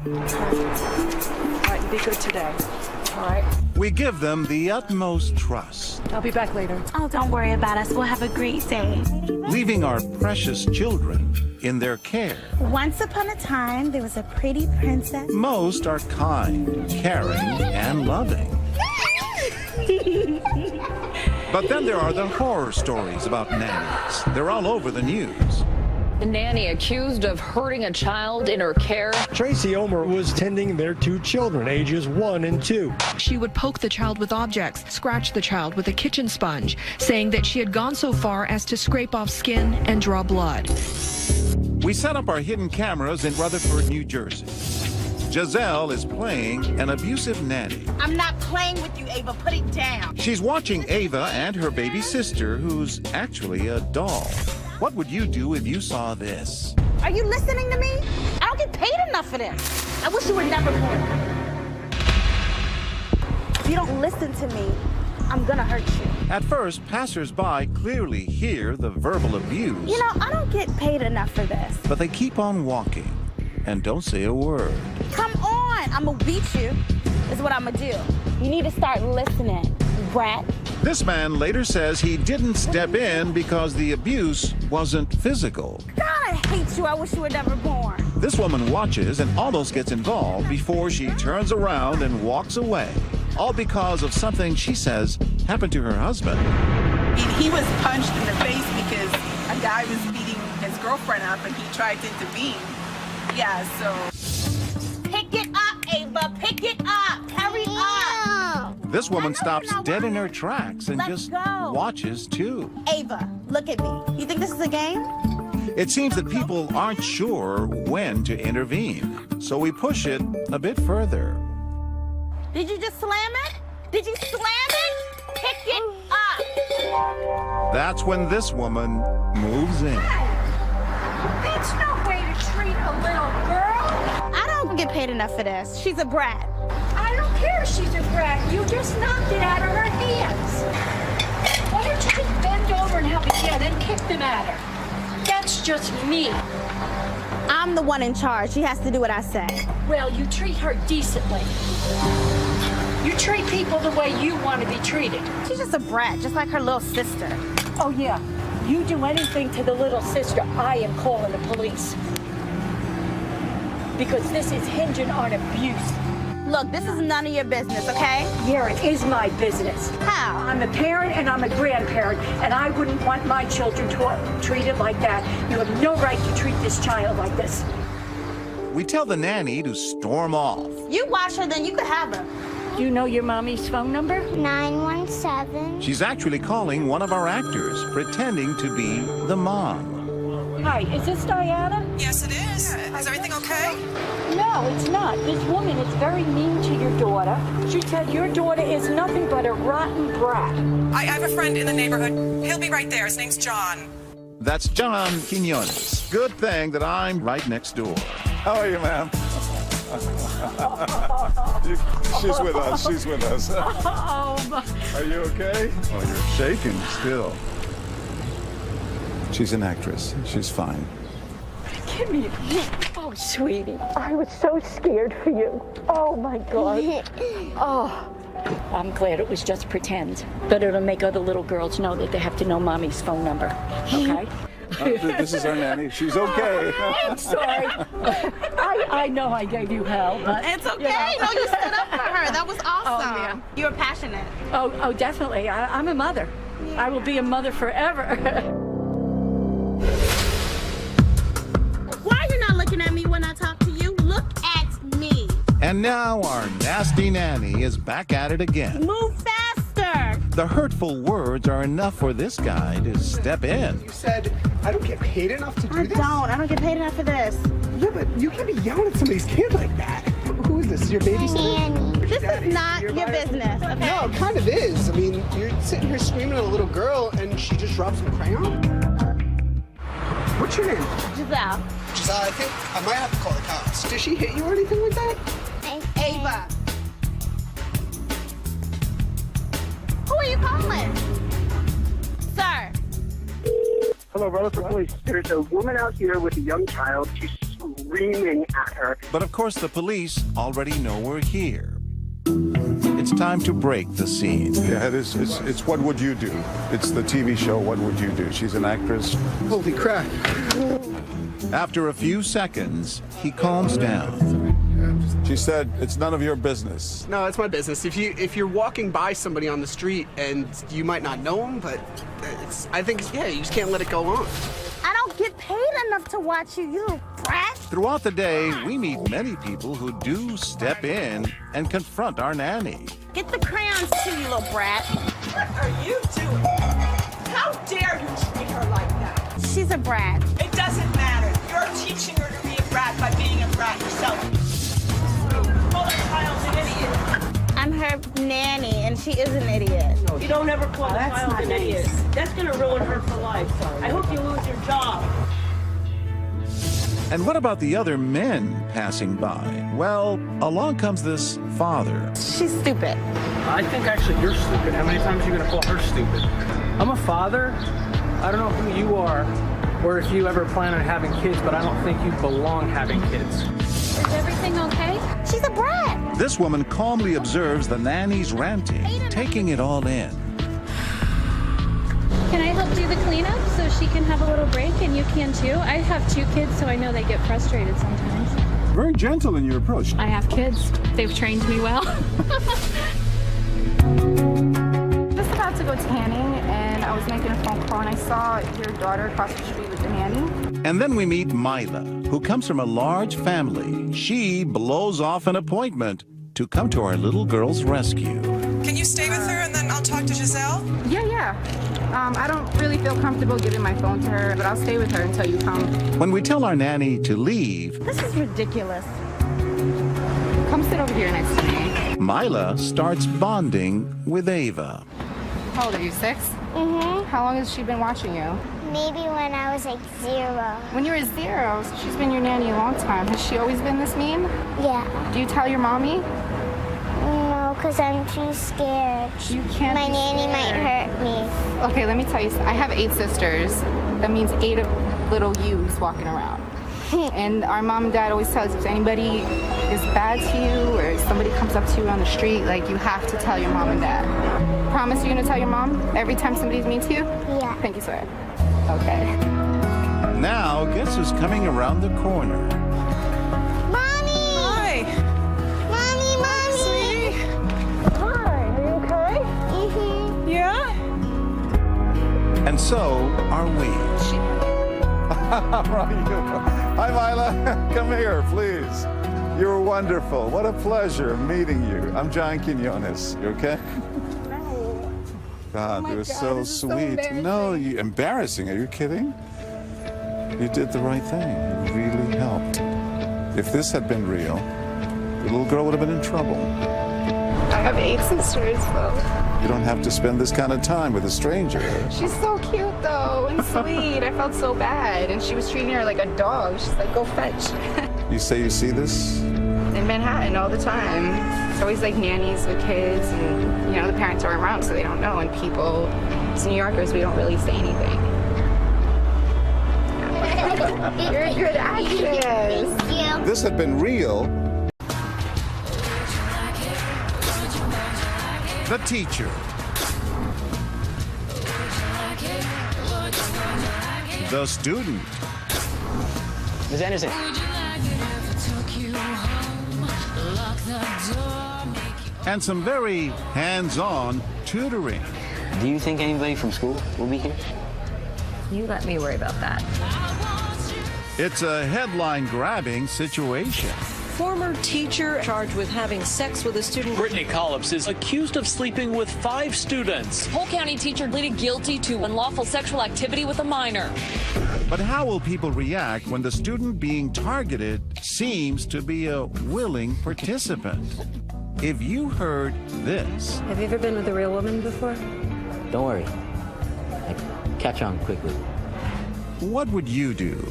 All right, you be good today. All right? We give them the utmost trust, I'll be back later. Oh, don't worry about us. We'll have a great day. leaving our precious children in their care. Once upon a time, there was a pretty princess. Most are kind, caring, and loving. But then there are the horror stories about nannies. They're all over the news. The nanny accused of hurting a child in her care. Tracy Omer was tending their 2 children, ages 1 and 2. She would poke the child with objects, scratch the child with a kitchen sponge, saying that she had gone so far as to scrape off skin and draw blood. We set up our hidden cameras in Rutherford, New Jersey. Giselle is playing an abusive nanny. I'm not playing with you, Ava. Put it down. She's watching Ava and her baby sister, who's actually a doll. What would you do if you saw this? Are you listening to me? I don't get paid enough for this. I wish you were never born. If you don't listen to me, I'm gonna hurt you. At first, passers-by clearly hear the verbal abuse. You know, I don't get paid enough for this. But they keep on walking and don't say a word. Come on, I'm gonna beat you, is what I'm gonna do. You need to start listening, brat. This man later says he didn't step in because the abuse wasn't physical. God, I hate you. I wish you were never born. This woman watches and almost gets involved before she turns around and walks away. All because of something she says happened to her husband. He was punched in the face because a guy was beating his girlfriend up and he tried to intervene. Yeah, so. Pick it up, Ava. Pick it up. Hurry up. This woman stops dead in her tracks and just watches too. Ava, look at me. You think this is a game? It seems that people aren't sure when to intervene, so we push it a bit further. Did you just slam it? Did you slam it? Pick it up. That's when this woman moves in. That's no way to treat a little girl. I don't get paid enough for this. She's a brat. I don't care if she's a brat. You just knocked it out of her hands. Why don't you just bend over and help me get and kick them at her? That's just me. I'm the one in charge. She has to do what I say. Well, you treat her decently. You treat people the way you want to be treated. She's just a brat, just like her little sister. Oh, yeah. You do anything to the little sister, I am calling the police. Because this is hinging on abuse. Look, this is none of your business, okay? Yeah, it is my business. How? I'm a parent and I'm a grandparent, and I wouldn't want my children treated like that. You have no right to treat this child like this. We tell the nanny to storm off. You watch her, then you could have her. Do you know your mommy's phone number? 917. She's actually calling one of our actors, pretending to be the mom. Hi, is this Diana? Yes, it is. Is everything okay? No, it's not. This woman is very mean to your daughter. She said your daughter is nothing but a rotten brat. I have a friend in the neighborhood. He'll be right there. His name's John. That's John Quinones. Good thing that I'm right next door. How are you, ma'am? She's with us. She's with us. Are you okay? Oh, you're shaking still. She's an actress. She's fine. Give me a... Oh, sweetie, I was so scared for you. Oh, my God. Oh, I'm glad it was just pretend. But it'll make other little girls know that they have to know Mommy's phone number, okay? This is our nanny. She's okay. I'm sorry. I know I gave you hell, but... It's okay. No, you stood up for her. That was awesome. yeah. You were passionate. Oh, definitely. I'm a mother. I will be a mother forever. Why are you not looking at me when I talk to you? Look at me. And now our nasty nanny is back at it again. Move faster. The hurtful words are enough for this guy to step in. You said I don't get paid enough to do this? I don't get paid enough for this. Yeah, but you can't be yelling at somebody's kid like that. Who is this? Your babysitter? Nanny. This is not your business, okay? No, it kind of is. I mean, you're sitting here screaming at a little girl and she just drops some crayon. What's your name? Giselle. Giselle, I think I might have to call the cops. Did she hit you or anything like that? Ava. Who are you calling? Sir. Hello, Rutherford Police. There's a woman out here with a young child. She's screaming at her. But of course, the police already know we're here. It's time to break the scene. Yeah, it's What Would You Do? It's the TV show What Would You Do? She's an actress. Holy crap. After a few seconds, he calms down. She said, it's none of your business. No, it's my business. If you're walking by somebody on the street and you might not know them, but I think, yeah, you just can't let it go on. I don't get paid enough to watch you, you little brat. Throughout the day, we meet many people who do step in and confront our nanny. Get the crayons too, you little brat. What are you doing? How dare you treat her like that? She's a brat. It doesn't matter. You're teaching her to be a brat by being a brat yourself. Call that child an idiot. I'm her nanny, and she is an idiot. You don't ever call the child an idiot. That's going to ruin her for life. I hope you lose your job. And what about the other men passing by? Well, along comes this father. She's stupid. I think actually you're stupid. How many times are you going to call her stupid? I'm a father. I don't know who you are or if you ever plan on having kids, but I don't think you belong having kids. Is everything okay? She's a brat. This woman calmly observes the nannies ranting, taking it all in. Can I help do the cleanup so she can have a little break and you can too? I have 2 kids, so I know they get frustrated sometimes. Very gentle in your approach. I have kids. They've trained me well. Just about to go tanning, and I was making a phone call, and I saw your daughter across the street with the nanny. And then we meet Mila, who comes from a large family. She blows off an appointment to come to our little girl's rescue. Can you stay with her and then I'll talk to Giselle? Yeah. I don't really feel comfortable giving my phone to her, but I'll stay with her until you come. When we tell our nanny to leave, This is ridiculous. Come sit over here next to me. Mila starts bonding with Ava. How old are you, 6? Mm-hmm. How long has she been watching you? Maybe when I was like 0. When you were 0, so she's been your nanny a long time. Has she always been this mean? Yeah. Do you tell your mommy? No, because I'm too scared. You can't. My nanny might hurt me. Okay, let me tell you. I have 8 sisters. That means 8 of little yous walking around. And our mom and dad always tell us if anybody is bad to you or somebody comes up to you on the street, like you have to tell your mom and dad. Promise you're gonna tell your mom every time somebody's mean to you? Yeah. Thank you, sir. Okay. Now, guess who's coming around the corner? Mommy! Hi. Mommy! Sweetie. Hi, are you okay? Mm-hmm. Yeah? And so are we. How are you? Hi, Mila. Come here, please. You're wonderful. What a pleasure meeting you. I'm John Quinones. You okay? God, it was so sweet. No, embarrassing. Are you kidding? You did the right thing. You really helped. If this had been real, the little girl would have been in trouble. I have 8 sisters, though. You don't have to spend this kind of time with a stranger. She's so cute, though, and sweet. I felt so bad. And she was treating her like a dog. She's like, go fetch. You say you see this? In Manhattan all the time. It's always like nannies with kids, and, the parents are around, so they don't know. And people, as New Yorkers, we don't really say anything. You're a good actress. Thank you. This had been real. The teacher. The student. Ms. Anderson. And some very hands-on tutoring. Do you think anybody from school will be here? You let me worry about that. It's a headline-grabbing situation. Former teacher charged with having sex with a student. Brittany Collips is accused of sleeping with 5 students. Polk County teacher pleaded guilty to unlawful sexual activity with a minor. But how will people react when the student being targeted seems to be a willing participant? If you heard this... Have you ever been with a real woman before? Don't worry. I catch on quickly. What would you do?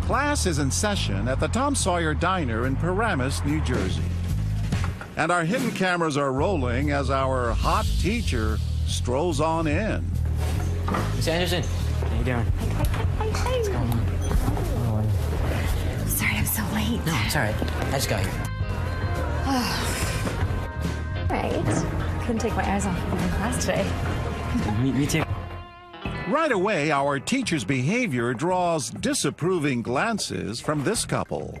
Class is in session at the Tom Sawyer Diner in Paramus, New Jersey. And our hidden cameras are rolling as our hot teacher strolls on in. Ms. Anderson, doing? What's going on? Sorry I'm so late. No, it's all right. I just got here. Right. Couldn't take my eyes off of my class today. Me too. Right away, our teacher's behavior draws disapproving glances from this couple.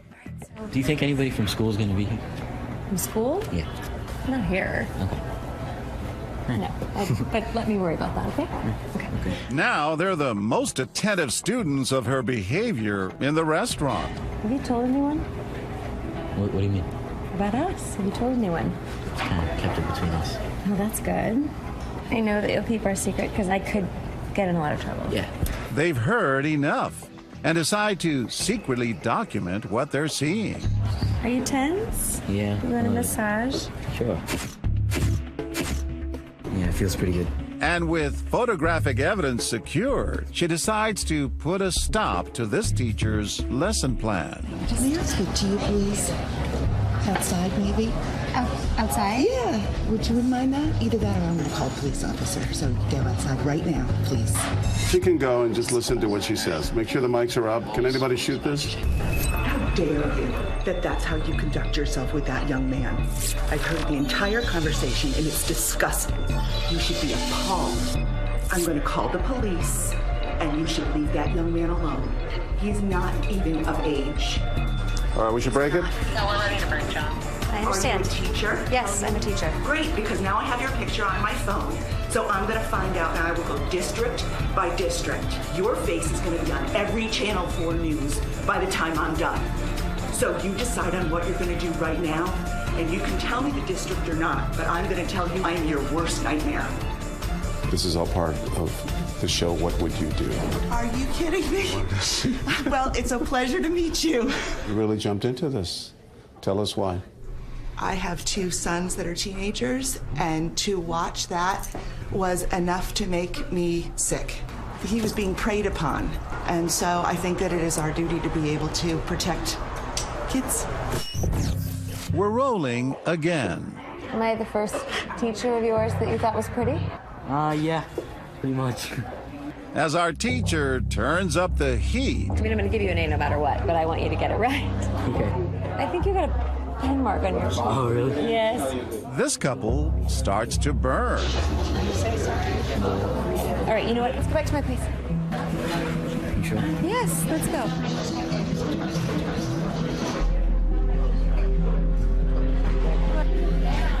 Do you think anybody from school is going to be here? From school? Yeah. Not here. Okay. No. But let me worry about that, okay? Okay. Now they're the most attentive students of her behavior in the restaurant. Have you told anyone What do you mean? about us? Have you told anyone? Kind of kept it between us. Oh, that's good. I know that you'll keep our secret because I could get in a lot of trouble. Yeah. They've heard enough and decide to secretly document what they're seeing. Are you tense? Yeah. You want a massage? Sure. Yeah, it feels pretty good. And with photographic evidence secured, she decides to put a stop to this teacher's lesson plan. May I speak to you, please? Outside, maybe? Outside? Yeah. Would you mind that? Either that or I'm going to call a police officer. So go outside right now, please. She can go and just listen to what she says. Make sure the mics are up. Can anybody shoot this? How dare you that that's how you conduct yourself with that young man? I've heard the entire conversation and it's disgusting. You should be appalled. I'm going to call the police and you should leave that young man alone. He's not even of age. All right, we should break it? No, we're ready to break, John. I understand. Are you a teacher? Yes, I'm a teacher. Great, because now I have your picture on my phone. So I'm going to find out, and I will go district by district. Your face is going to be on every Channel 4 news by the time I'm done. So you decide on what you're going to do right now, and you can tell me the district or not, but I'm going to tell you I am your worst nightmare. This is all part of the show, What Would You Do? Are you kidding me? Well, it's a pleasure to meet you. You really jumped into this. Tell us why. I have two sons that are teenagers, and to watch that was enough to make me sick. He was being preyed upon, and so I think that it is our duty to be able to protect kids. We're rolling again. Am I the first teacher of yours that you thought was pretty? Yeah, pretty much. As our teacher turns up the heat. I mean, I'm going to give you an A no matter what, but I want you to get it right. Okay. I think you got a pen mark on your shirt. Oh, really? Yes. This couple starts to burn. I'm so sorry. All right, you know what? Let's go back to my place. You sure? Yes, let's go.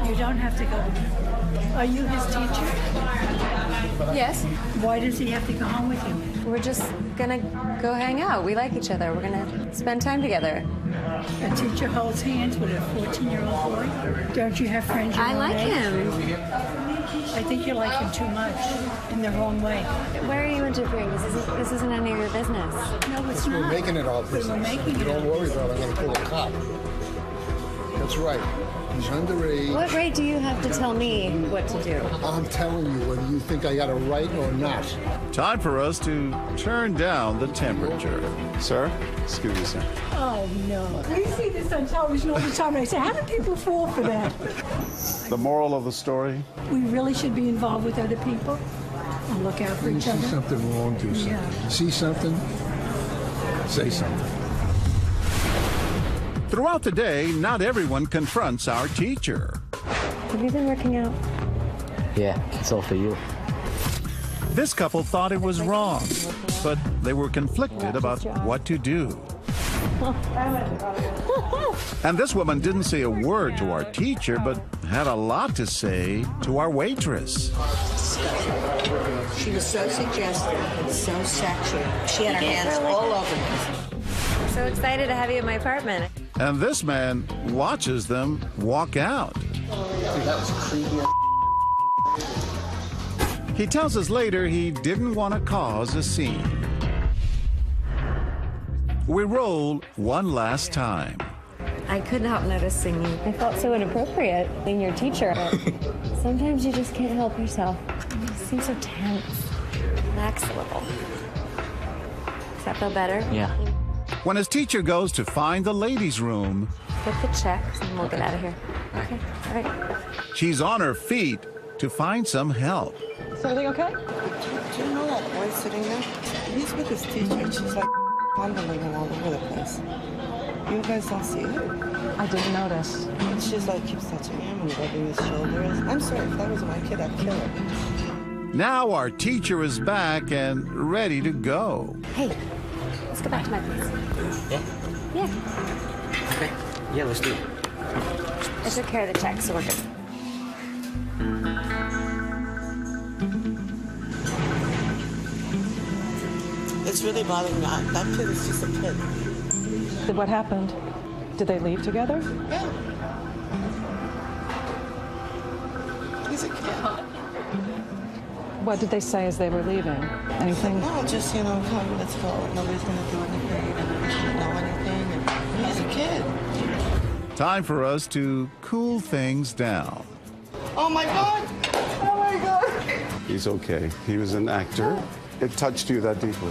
You don't have to go. Are you his teacher? Yes. Why does he have to go home with you? We're just gonna go hang out. We like each other. We're gonna spend time together. A teacher holds hands with a 14-year-old boy. Don't you have friends your I own like age? him. I think you like him too much, in the wrong way. Where are you interfering? This isn't any of your business. No, it's not. We're making it all business. We're making it. Don't worry about it. I'm going to pull a cop. That's right. He's underage. What right do you have to tell me what to do? I'm telling you whether you think I got a right or not. Time for us to turn down the temperature. Sir? Excuse me, sir. Oh, no. We see this on television all the time, and I say, how do people fall for that? The moral of the story? We really should be involved with other people and look out for When you each see other. something wrong, do something. Yeah. You see something, say something. Throughout the day, not everyone confronts our teacher. Have you been working out? Yeah, it's all for you. This couple thought it was wrong, but they were conflicted about what to do. And this woman didn't say a word to our teacher, but had a lot to say to our waitress. She was so suggestive and so sexual. She had her hands all over me. I'm so excited to have you in my apartment. And this man watches them walk out. That was creepy. He tells us later he didn't want to cause a scene. We roll one last time. I couldn't help noticing you. I felt so inappropriate being your teacher. Sometimes you just can't help yourself. You seem so tense. Relax a little. Does that feel better? Yeah. When his teacher goes to find the ladies' room, Get the checks and we'll get out of here. Okay, all right. she's on her feet to find some help. Is everything okay? Do you know that boy sitting there? He's with his teacher, and she's like fondling him all over the place. You guys don't see it? I didn't notice. And she's like, keeps touching him and rubbing his shoulders. I'm sorry, if that was my kid, I'd kill him. Now our teacher is back and ready to go. Hey, let's go back to my place. Yeah? Yeah. Okay. Yeah, let's do it. I took care of the check, so we're good. It's really bothering me. That kid is just a kid. What happened? Did they leave together? Yeah. He's a kid. What did they say as they were leaving? Anything? No, just, you know, come on, let's go. Nobody's going to do anything, and nobody should know anything. And he's a kid. Time for us to cool things down. Oh, my God. Oh, my God. He's okay. He was an actor. It touched you that deeply.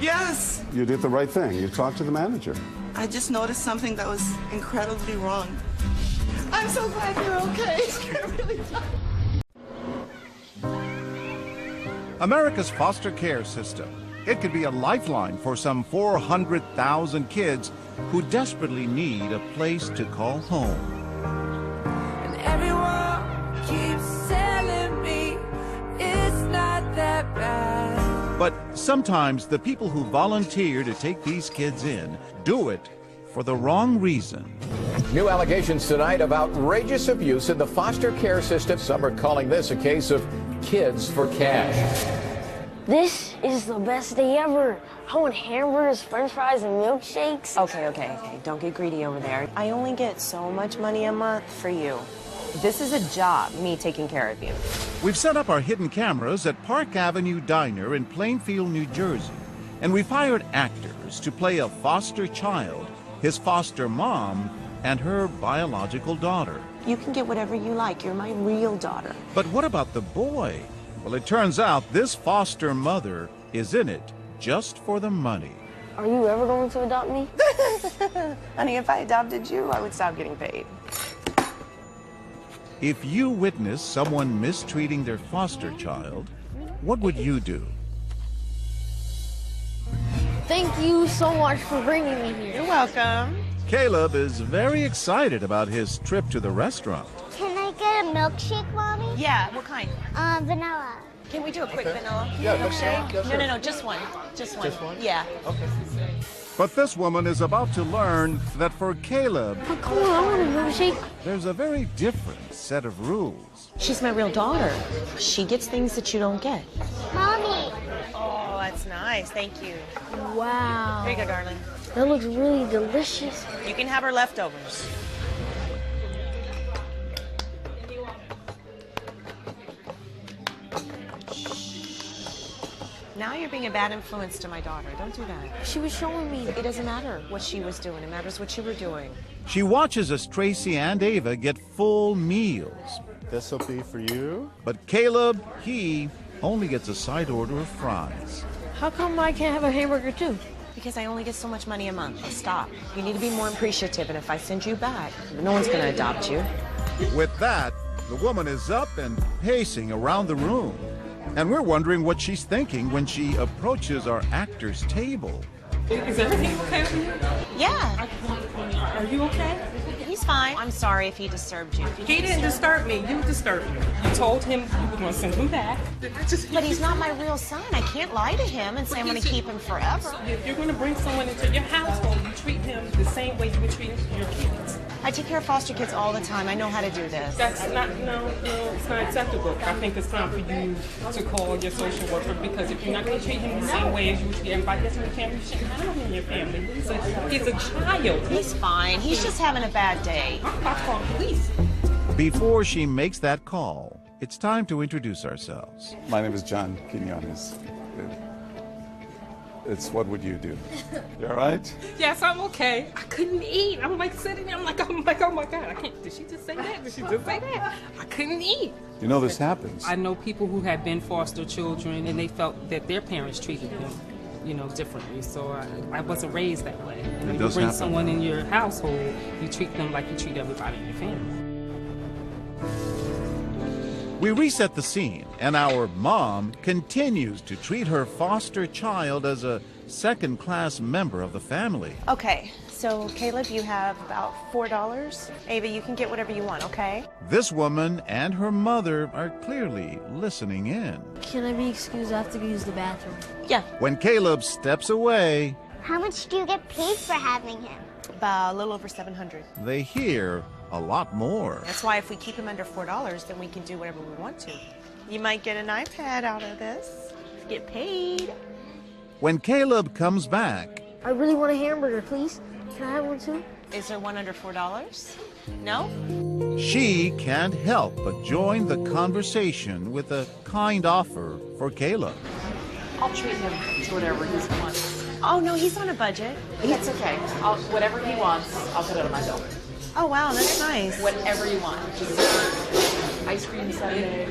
Yes. You did the right thing. You talked to the manager. I just noticed something that was incredibly wrong. I'm so glad you're okay. You're really America's foster care system. It could be a lifeline for some 400,000 kids who desperately need a place to call home. And everyone keeps telling me it's not that bad. But sometimes the people who volunteer to take these kids in do it for the wrong reason. New allegations tonight of outrageous abuse in the foster care system. Some are calling this a case of kids for cash. This is the best day ever. I want hamburgers, french fries, and milkshakes. Okay. Don't get greedy over there. I only get so much money a month for you. This is a job, me taking care of you. We've set up our hidden cameras at Park Avenue Diner in Plainfield, New Jersey, and we've hired actors to play a foster child, his foster mom, and her biological daughter. You can get whatever you like. You're my real daughter. But what about the boy? Well, it turns out this foster mother is in it just for the money. Are you ever going to adopt me? Honey, if I adopted you, I would stop getting paid. If you witness someone mistreating their foster child, what would you do? Thank you so much for bringing me here. You're welcome. Caleb is very excited about his trip to the restaurant. Can I get a milkshake, Mommy? Yeah, what kind? Vanilla. Can we do a quick vanilla milkshake? milkshake? No, just one. Just one. Just one? Yeah. Okay. But this woman is about to learn that for Caleb, Oh, come on, I want a milkshake. there's a very different set of rules. She's my real daughter. She gets things that you don't get. Mommy. Oh, that's nice. Thank you. Wow. Here you go, darling. That looks really delicious. You can have her leftovers. Now you're being a bad influence to my daughter. Don't do that. She was showing me. It doesn't matter what she was doing. It matters what you were doing. She watches as Tracy and Ava get full meals. This'll be for you. But Caleb, he only gets a side order of fries. How come I can't have a hamburger too? Because I only get so much money a month. Stop. You need to be more appreciative, and if I send you back, no one's going to adopt you. With that, the woman is up and pacing around the room. And we're wondering what she's thinking when she approaches our actor's table. Is everything okay with you? Yeah. Are you okay? He's fine. I'm sorry if he disturbed you. He didn't disturb me. You disturbed me. You told him you were going to send him back. But he's not my real son. I can't lie to him and say I'm going to keep him forever. If you're going to bring someone into your household, you treat him the same way you would treat your kids. I take care of foster kids all the time. I know how to do this. That's not, no, it's not acceptable. I think it's time for you to call your social worker, because if you're not going to treat him the same way as you would treat everybody else in your family, you shouldn't have him in your family. He's a child. He's fine. He's just having a bad day. I'm about to call the police. Before she makes that call, it's time to introduce ourselves. My name is John Quinones. It's what would you do? You all right? Yes, I'm okay. I couldn't eat. I'm like sitting there. I'm like, oh my God, I can't. Did she just say that? Did she just say that? I couldn't eat. You know this happens. I know people who have been foster children, and they felt that their parents treated them, differently. So I wasn't raised that way. And when you bring someone in your household, you treat them like you treat everybody in your family. We reset the scene, and our mom continues to treat her foster child as a second-class member of the family. Okay, so Caleb, you have about $4. Ava, you can get whatever you want, okay? This woman and her mother are clearly listening in. Can I be excused? I have to go use the bathroom. Yeah. When Caleb steps away, How much do you get paid for having him? About a little over $700. they hear a lot more. That's why if we keep him under $4, then we can do whatever we want to. You might get an iPad out of this. Get paid. When Caleb comes back, I really want a hamburger, please. Can I have one too? Is there one under $4? No? she can't help but join the conversation with a kind offer for Caleb. I'll treat him to whatever he wants. Oh, no, he's on a budget. That's okay. Whatever he wants, I'll put it on my bill. Oh, wow, that's nice. Whatever you want. Just ice cream sundae.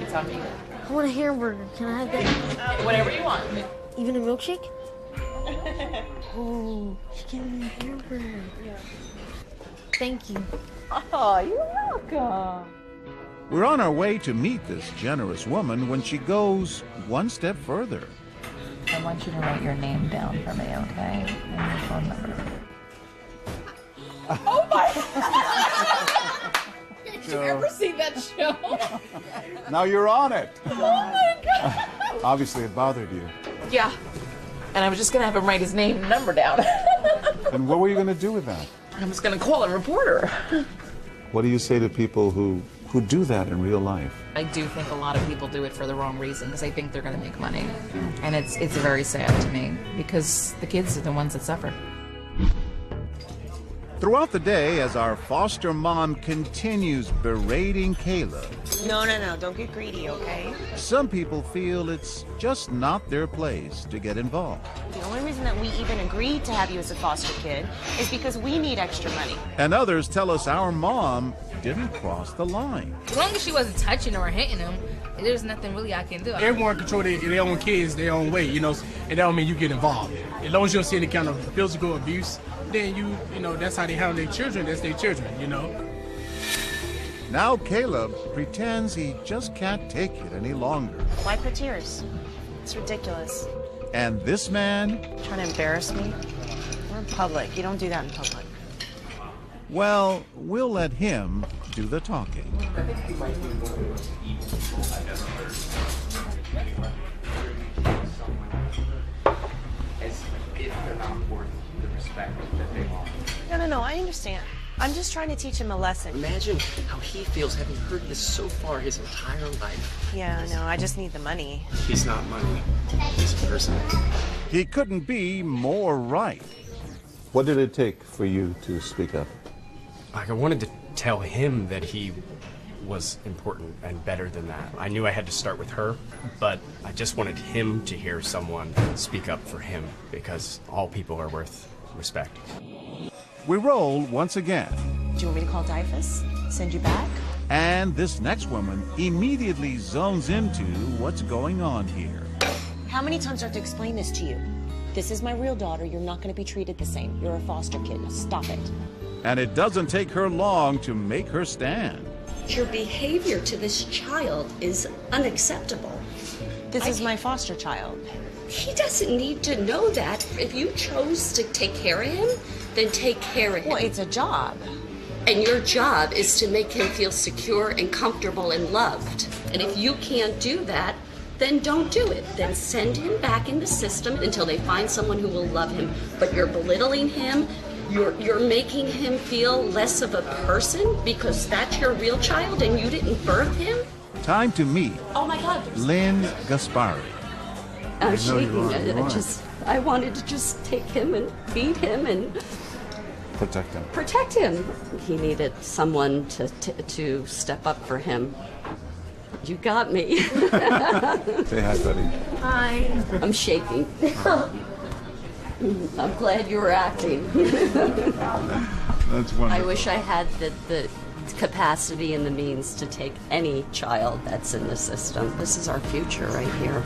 It's on me. I want a hamburger. Can I have that? Whatever you want. Even a milkshake? Oh, she gave me a hamburger. Yeah. Thank you. Oh, you're welcome. We're on our way to meet this generous woman when she goes one step further. I want you to write your name down for me, okay? And your phone number. Oh my! Did you ever see that show? Now you're on it. Oh my God! Obviously, it bothered you. Yeah. And I was just gonna have him write his name and number down. And what were you going to do with that? I was gonna call a reporter. What do you say to people who do that in real life? I do think a lot of people do it for the wrong reason because they think they're gonna make money, and it's very sad to me because the kids are the ones that suffer. Throughout the day, as our foster mom continues berating Caleb, No, don't get greedy, okay? some people feel it's just not their place to get involved. The only reason that we even agreed to have you as a foster kid is because we need extra money. And others tell us our mom didn't cross the line. As long as she wasn't touching or hitting him, there's nothing really I can do. Everyone control their own kids their own way, you know, and that don't mean you get involved. As long as you don't see any kind of physical abuse, then you know, that's how they handle their children, that's their children, you know. Now Caleb pretends he just can't take it any longer. Wipe her tears. It's ridiculous. And this man, Trying to embarrass me? We're in public. You don't do that in public. well, we'll let him do the talking. As if they're not worth the respect that they want. No, I understand. I'm just trying to teach him a lesson. Imagine how he feels having heard this so far his entire life. Yeah, no, I just need the money. He's not money. He's a person. He couldn't be more right. What did it take for you to speak up? Like, I wanted to tell him that he was important and better than that. I knew I had to start with her, but I just wanted him to hear someone speak up for him because all people are worth respect. We roll once again. Do you want me to call DIFUS? Send you back? And this next woman immediately zones into what's going on here. How many times do I have to explain this to you? This is my real daughter. You're not going to be treated the same. You're a foster kid. Now stop it. And it doesn't take her long to make her stand. Your behavior to this child is unacceptable. This is my foster child. He doesn't need to know that. If you chose to take care of him, then take care of him. Well, it's a job. And your job is to make him feel secure and comfortable and loved. And if you can't do that, then don't do it. Then send him back in the system until they find someone who will love him. But you're belittling him. You're making him feel less of a person because that's your real child and you didn't birth him? Time to meet Oh my God. Lynn Gaspari. I'm shaking. I wanted to just take him and feed him and Protect him. He needed someone to step up for him. You got me. Say hi, buddy. Hi. I'm shaking. I'm glad you were acting. That's wonderful. I wish I had the capacity and the means to take any child that's in the system. This is our future right here.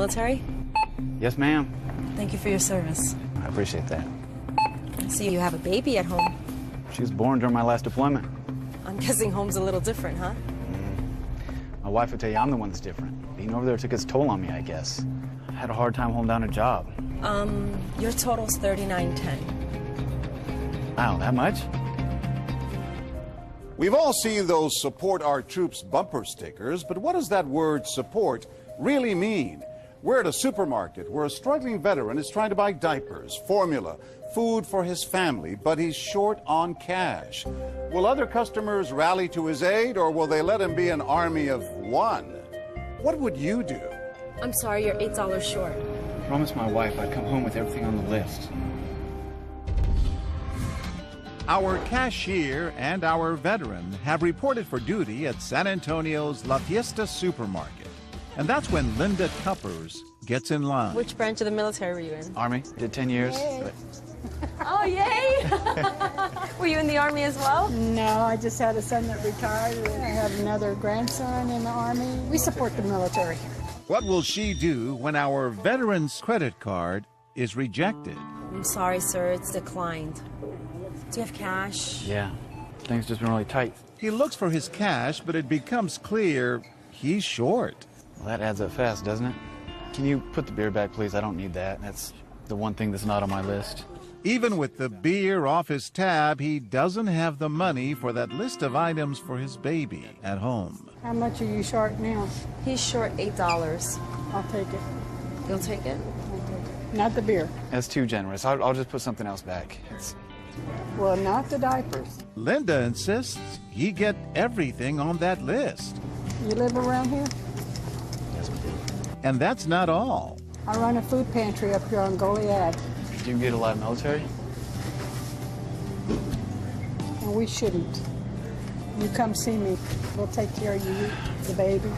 military? Yes, ma'am. Thank you for your service. I appreciate that. I see you have a baby at home. She was born during my last deployment. I'm guessing home's a little different, huh? My wife would tell you I'm the one that's different. Being over there took its toll on me, I guess. I had a hard time holding down a job. Your total's $39.10. Wow, that much? We've all seen those support our troops bumper stickers, but what does that word support really mean? We're at a supermarket where a struggling veteran is trying to buy diapers, formula, food for his family, but he's short on cash. Will other customers rally to his aid, or will they let him be an army of one? What would you do? I'm sorry, you're $8 short. I promised my wife I'd come home with everything on the list. Our cashier and our veteran have reported for duty at San Antonio's La Fiesta supermarket. And that's when Linda Cuppers gets in line. Which branch of the military were you in? Army. Did 10 years. But... Oh, yay! Were you in the Army as well? No, I just had a son that retired, and I have another grandson in the Army. We support the military. What will she do when our veteran's credit card is rejected? I'm sorry, sir. It's declined. Do you have cash? Yeah. Things just been really tight. He looks for his cash, but it becomes clear he's short. Well, that adds up fast, doesn't it? Can you put the beer back, please? I don't need that. That's the one thing that's not on my list. Even with the beer off his tab, he doesn't have the money for that list of items for his baby at home. How much are you short now? He's short $8. I'll take it. You'll take it? I'll take it. Not the beer. That's too generous. I'll just put something else back. Well, not the diapers. Linda insists he get everything on that list. You live around here? Yes, we do. And that's not all. I run a food pantry up here on Goliad. Do you get a lot of military? And we shouldn't. You come see me. We'll take care of you, the baby.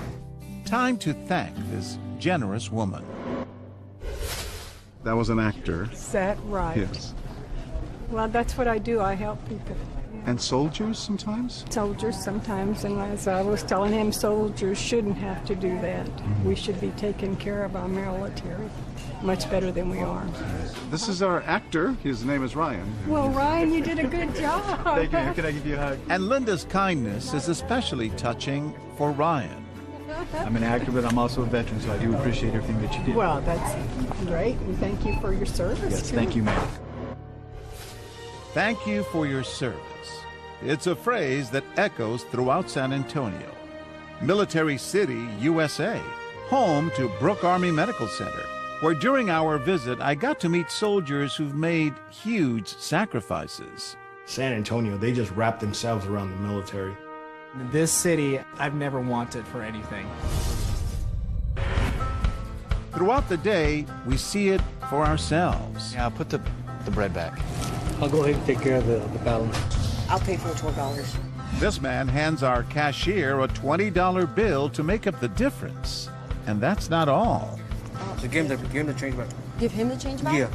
Time to thank this generous woman. That was an actor. Is that right? Yes. Well, that's what I do. I help people. And soldiers sometimes? Soldiers sometimes, and as I was telling him, soldiers shouldn't have to do that. We should be taking care of our military much better than we are. This is our actor. His name is Ryan. Well, Ryan, you did a good job. Thank you. Can I give you a hug? And Linda's kindness is especially touching for Ryan. I'm an actor, but I'm also a veteran, so I do appreciate everything that you did. Well, that's great, and thank you for your service. Yes, too. thank you, ma'am. Thank you for your service. It's a phrase that echoes throughout San Antonio. Military City, USA, home to Brooke Army Medical Center, where during our visit I got to meet soldiers who've made huge sacrifices. San Antonio, they just wrap themselves around the military. This city, I've never wanted for anything. Throughout the day, we see it for ourselves. Yeah, I'll put the bread back. I'll go ahead and take care of the balance. I'll pay for $12. This man hands our cashier a $20 bill to make up the difference. And that's not all. So give him the change back. Give him the change back? Yeah.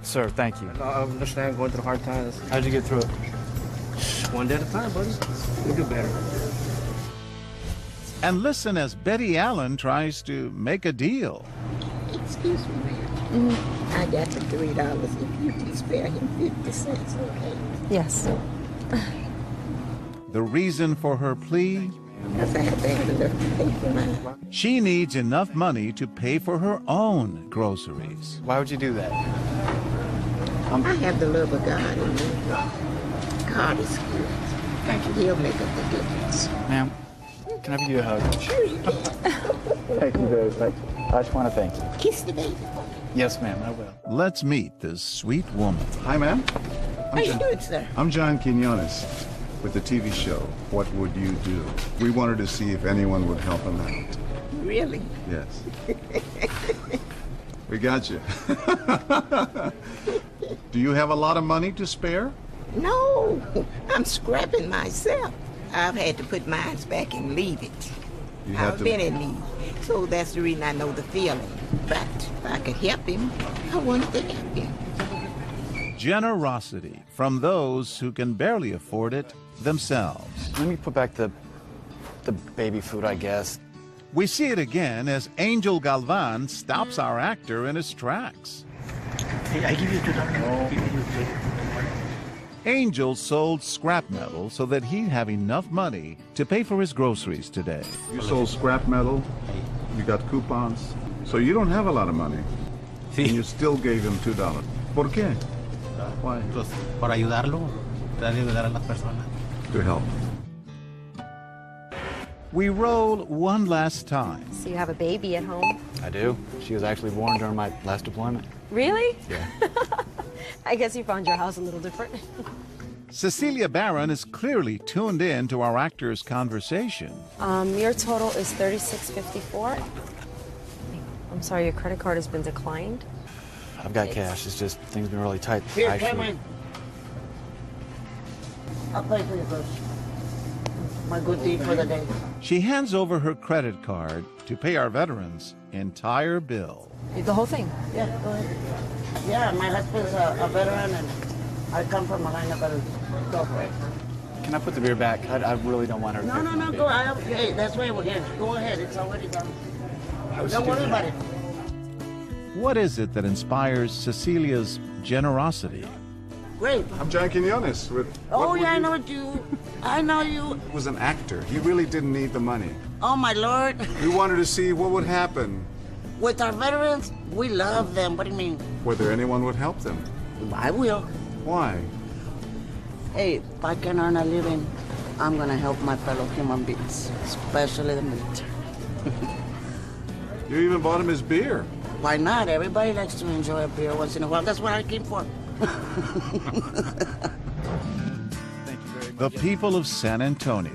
Sir, thank you. I understand going through hard times. How'd you get through it? One day at a time, buddy. We'll do better. And listen as Betty Allen tries to make a deal. Excuse me, ma'am. I got the $3 if you can spare him 50 cents, okay? Yes. The reason for her plea? Because I have to have enough to pay for mine. She needs enough money to pay for her own groceries. Why would you do that? I have the love of God in me. God is good. Thank you. He'll make up the difference. Ma'am, can I give you a hug? Sure you can. Thank you very much. I just want to thank you. Kiss the baby. Yes, ma'am, I will. Let's meet this sweet woman. Hi, ma'am. How you doing, sir? I'm John Quinones with the TV show, What Would You Do? We wanted to see if anyone would help him out. Really? Yes. We got you. Do you have a lot of money to spare? No, I'm scrapping myself. I've had to put mine back and leave it. I've been in need, so that's the reason I know the feeling. But if I could help him, I wanted to help him. Generosity from those who can barely afford it themselves. Let me put back the baby food, I guess. We see it again as Angel Galvan stops our actor in his tracks. Hey, I give you $2. Angel sold scrap metal so that he'd have enough money to pay for his groceries today. You sold scrap metal, you got coupons, so you don't have a lot of money. And you still gave him $2. ¿Por qué? Why? Pues para ayudarlo, tratar de ayudar a las personas. To help. We roll one last time. So you have a baby at home? I do. She was actually born during my last deployment. Really? Yeah. I guess you found your house a little different. Cecilia Barron is clearly tuned in to our actor's conversation. Your total is $36.54. I'm sorry, your credit card has been declined. I've got cash. It's just things been really tight. Here, come in. I'll pay for your groceries. My good deed for the day. She hands over her credit card to pay our veterans' entire bill. The whole thing? Yeah, go ahead. Yeah, my husband's a veteran, and I come from a line of veterans. Go for it. Can I put the beer back? I really don't want her to No, no, no, go. Hey, that's why we're here. Go ahead. It's already done. Don't worry about it. What is it that inspires Cecilia's generosity? Great. I'm John Quinones with... Oh, yeah, I know you. I know you. He was an actor. He really didn't need the money. Oh, my Lord. We wanted to see what would happen. With our veterans, we love them. What do you mean? Whether anyone would help them. I will. Why? Hey, if I can earn a living, I'm going to help my fellow human beings, especially the military. You even bought him his beer. Why not? Everybody likes to enjoy a beer once in a while. That's what I came for. The people of San Antonio.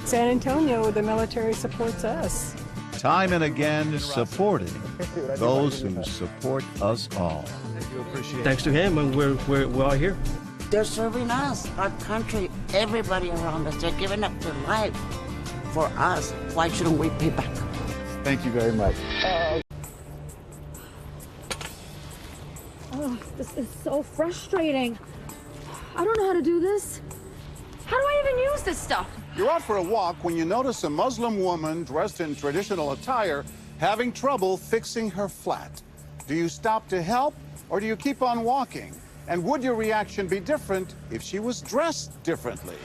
San Antonio, the military supports us. Time and again supporting those who support us all. Thanks to him, and we're all here. They're serving us, our country, everybody around us. They're giving up their life for us. Why shouldn't we pay back? Thank you very much. Oh, this is so frustrating. I don't know how to do this. How do I even use this stuff? You're out for a walk when you notice a Muslim woman dressed in traditional attire having trouble fixing her flat. Do you stop to help or do you keep on walking? And would your reaction be different if she was dressed differently?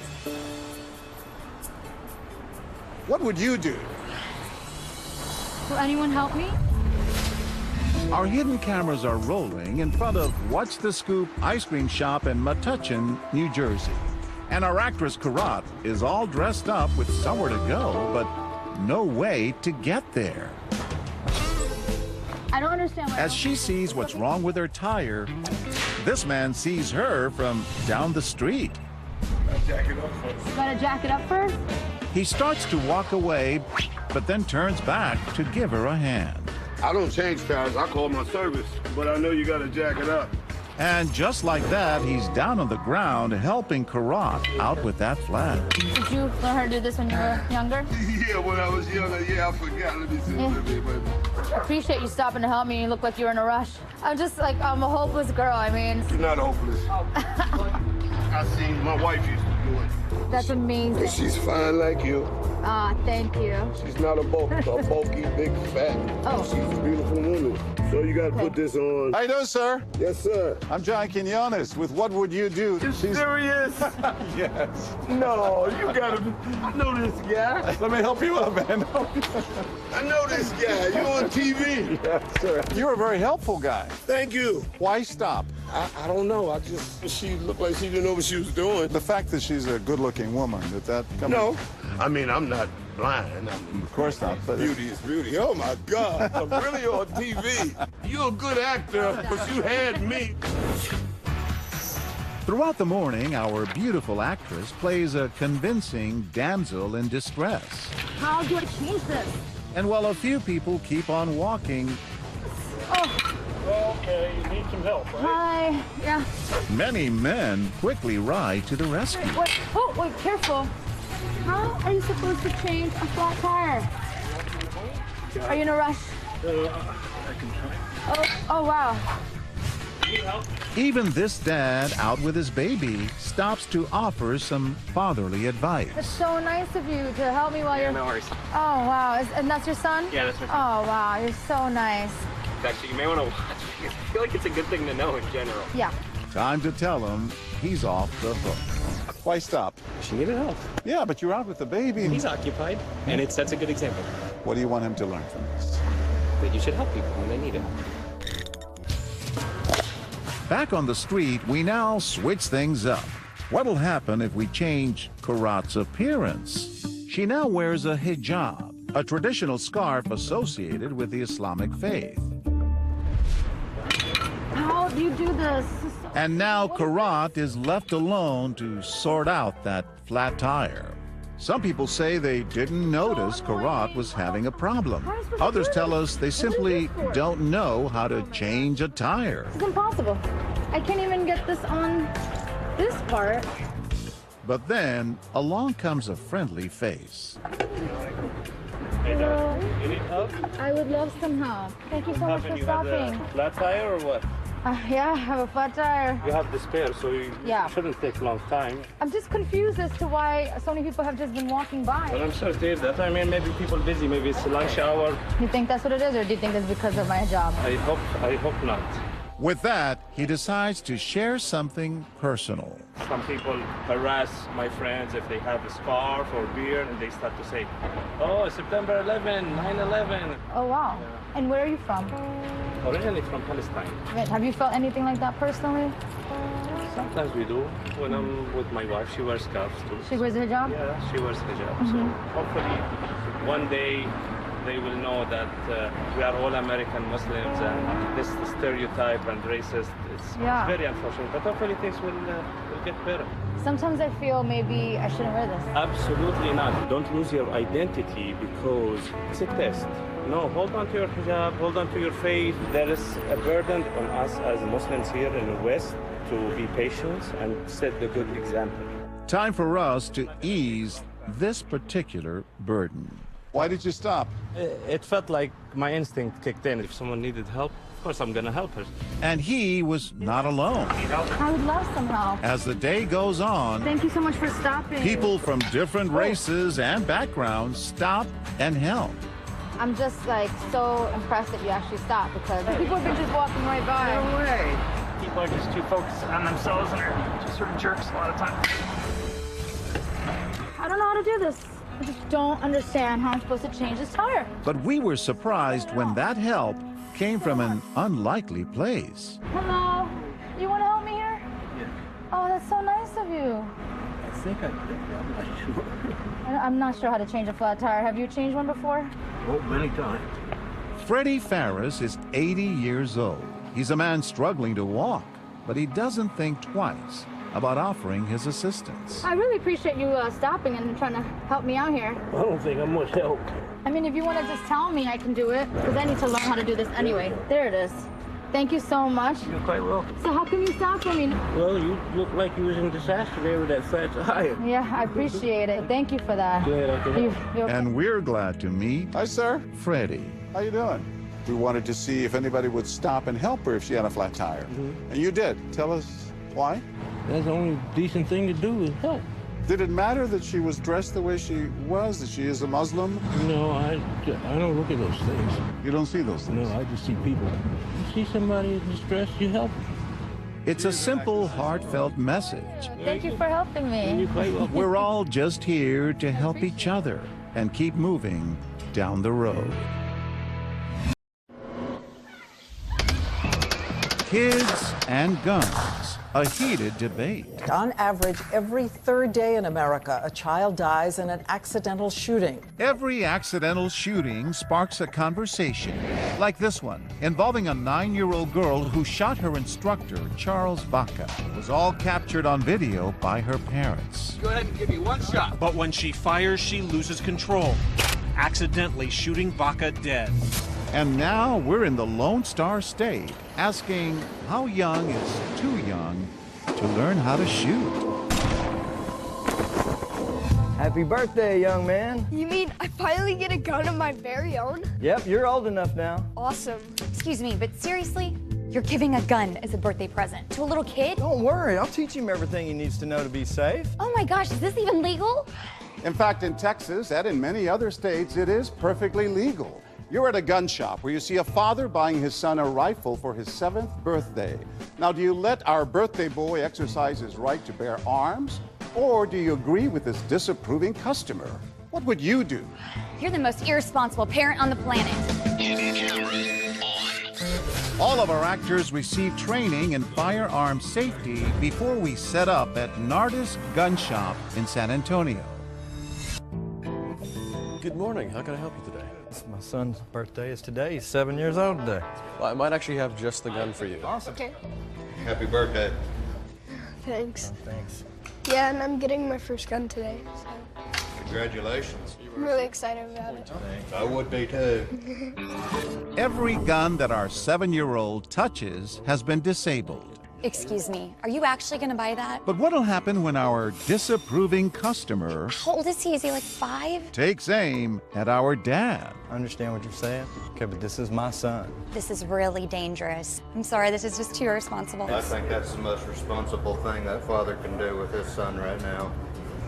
What would you do? Will anyone help me? Our hidden cameras are rolling in front of What's the Scoop ice cream shop in Metuchen, New Jersey. And our actress Karat is all dressed up with somewhere to go, but no way to get there. I don't understand why. As she sees what's wrong with her tire, this man sees her from down the street. You gotta jack it up first? He starts to walk away, but then turns back to give her a hand. I don't change tires, I call my service, but I know you gotta jack it up. And just like that, he's down on the ground helping Karat out with that flat. Did you learn how to do this when you were younger? Yeah, when I was younger, yeah, I forgot. Let me see. I appreciate you stopping to help me. You look like you were in a rush. I'm a hopeless girl. I mean... You're not hopeless. I seen my wife used to do it. That's amazing. And she's fine like you. Ah, thank you. She's not a bulky, big, fat. Oh. She's a beautiful woman. So you gotta put this on. How you doing, sir? Yes, sir. I'm John Quinones with What Would You Do? You serious? Yes. No, you gotta. I know this guy. Let me help you up, man. I know this guy. You on TV? Yes, sir. You're a very helpful guy. Thank you. Why stop? I don't know. She looked like she didn't know what she was doing. The fact that she's a good-looking woman, did that come? No. I mean, I'm not blind. Of course not. But beauty is beauty. Oh, my God. I'm really on TV. You're a good actor, but you had me. Throughout the morning, our beautiful actress plays a convincing damsel in distress. How do I change this? And while a few people keep on walking, Okay, you need some help, right? Hi. Yeah. many men quickly ride to the rescue. Wait, careful. How are you supposed to change a flat tire? Are you in a rush? I can try. Oh, wow. Even this dad, out with his baby, stops to offer some fatherly advice. It's so nice of you to help me while you're... No worries. Oh, wow. And that's your son? Yeah, that's my son. Oh, wow. You're so nice. Actually, you may want to watch. I feel like it's a good thing to know in general. Yeah. Time to tell him he's off the hook. Why stop? She needed help. Yeah, but you're out with the baby. He's occupied, and it sets a good example. What do you want him to learn from this? That you should help people when they need it. Back on the street, we now switch things up. What'll happen if we change Karat's appearance? She now wears a hijab, a traditional scarf associated with the Islamic faith. How do you do this? And now Karat is left alone to sort out that flat tire. Some people say they didn't notice Karat was having a problem. Others tell us they simply don't know how to change a tire. It's impossible. I can't even get this on this part. But then along comes a friendly face. Hello. You need help? I would love some help. Thank you so much for stopping. Flat tire or what? Yeah, I have a flat tire. You have the spare, so you shouldn't take a long time. I'm just confused as to why so many people have just been walking by. Well, I'm sorry to hear that. I mean, maybe people busy. Maybe it's a lunch hour. You think that's what it is, or do you think it's because of my job? I hope not. With that, he decides to share something personal. Some people harass my friends if they have a scarf or beer, and they start to say, "Oh, September 11, 9/11." Oh, wow. Yeah. And where are you from? Originally from Palestine. Have you felt anything like that personally? Sometimes we do. When I'm with my wife, she wears scarves too. She wears a hijab? Yeah, she wears hijab. So hopefully one day they will know that we are all American Muslims, and this stereotype and racist is very unfortunate. But hopefully things will get better. Sometimes I feel maybe I shouldn't wear this. Absolutely not. Don't lose your identity because it's a test. No, hold on to your hijab, hold on to your faith. There is a burden on us as Muslims here in the West to be patient and set the good example. Time for us to ease this particular burden. Why did you stop? It felt like my instinct kicked in. If someone needed help, of course I'm gonna help her. And he was not alone. I would love some help. As the day goes on, Thank you so much for stopping. people from different races and backgrounds stop and help. I'm just like so impressed that you actually stopped, because people have been just walking right by. No way. People are just too focused on themselves and are just sort of jerks a lot of times. I don't know how to do this. I just don't understand how I'm supposed to change this tire. But we were surprised when that help came from an unlikely place. Hello? You want to help me here? Yeah. Oh, that's so nice of you. I think I did. I'm not sure. I'm not sure how to change a flat tire. Have you changed one before? Oh, many times. Freddie Farris is 80 years old. He's a man struggling to walk, but he doesn't think twice about offering his assistance. I really appreciate you stopping and trying to help me out here. I don't think I'm much help. I mean, if you want to just tell me, I can do it, because I need to learn how to do this anyway. There it is. Thank you so much. You're quite welcome. So how can you stop for me? Well, you look like you was in disaster there with that flat tire. Yeah, I appreciate it. Thank you for that. Glad I could help. And we're glad to meet Hi, sir. Freddie. How you doing? We wanted to see if anybody would stop and help her if she had a flat tire. And you did. Tell us why? That's the only decent thing to do is help. Did it matter that she was dressed the way she was, that she is a Muslim? No, I don't look at those things. You don't see those things? No, I just see people. You see somebody in distress, you help them. It's a simple, heartfelt message. Thank you for helping me. You're quite welcome. We're all just here to help each other and keep moving down the road. Kids and guns, a heated debate. On average, every third day in America, a child dies in an accidental shooting. Every accidental shooting sparks a conversation, like this one, involving a 9-year-old girl who shot her instructor, Charles Baca. It was all captured on video by her parents. Go ahead and give me one shot. But when she fires, she loses control, accidentally shooting Baca dead. And now we're in the Lone Star State, asking how young is too young to learn how to shoot. Happy birthday, young man. You mean I finally get a gun of my very own? Yep, you're old enough now. Awesome. Excuse me, but seriously, You're giving a gun as a birthday present to a little kid? Don't worry, I'll teach him everything he needs to know to be safe. Oh my gosh, is this even legal? In fact, in Texas and in many other states, it is perfectly legal. You're at a gun shop where you see a father buying his son a rifle for his 7th birthday. Now, do you let our birthday boy exercise his right to bear arms? Or do you agree with this disapproving customer? What would you do? You're the most irresponsible parent on the planet. All of our actors receive training in firearm safety before we set up at Nardis Gun Shop in San Antonio. Good morning. How can I help you today? My son's birthday is today. He's 7 years old today. Well, I might actually have just the gun for you. Awesome. Okay. Happy birthday. Thanks. Thanks. Yeah, and I'm getting my first gun today. So Congratulations. I'm really excited about it. I would be too. Every gun that our 7-year-old touches has been disabled. Excuse me, are you actually gonna buy that? But what'll happen when our disapproving customer How old is he? Is he like 5? takes aim at our dad? I understand what you're saying. Okay, but this is my son. This is really dangerous. I'm sorry, this is just too irresponsible. I think that's the most responsible thing that father can do with his son right now.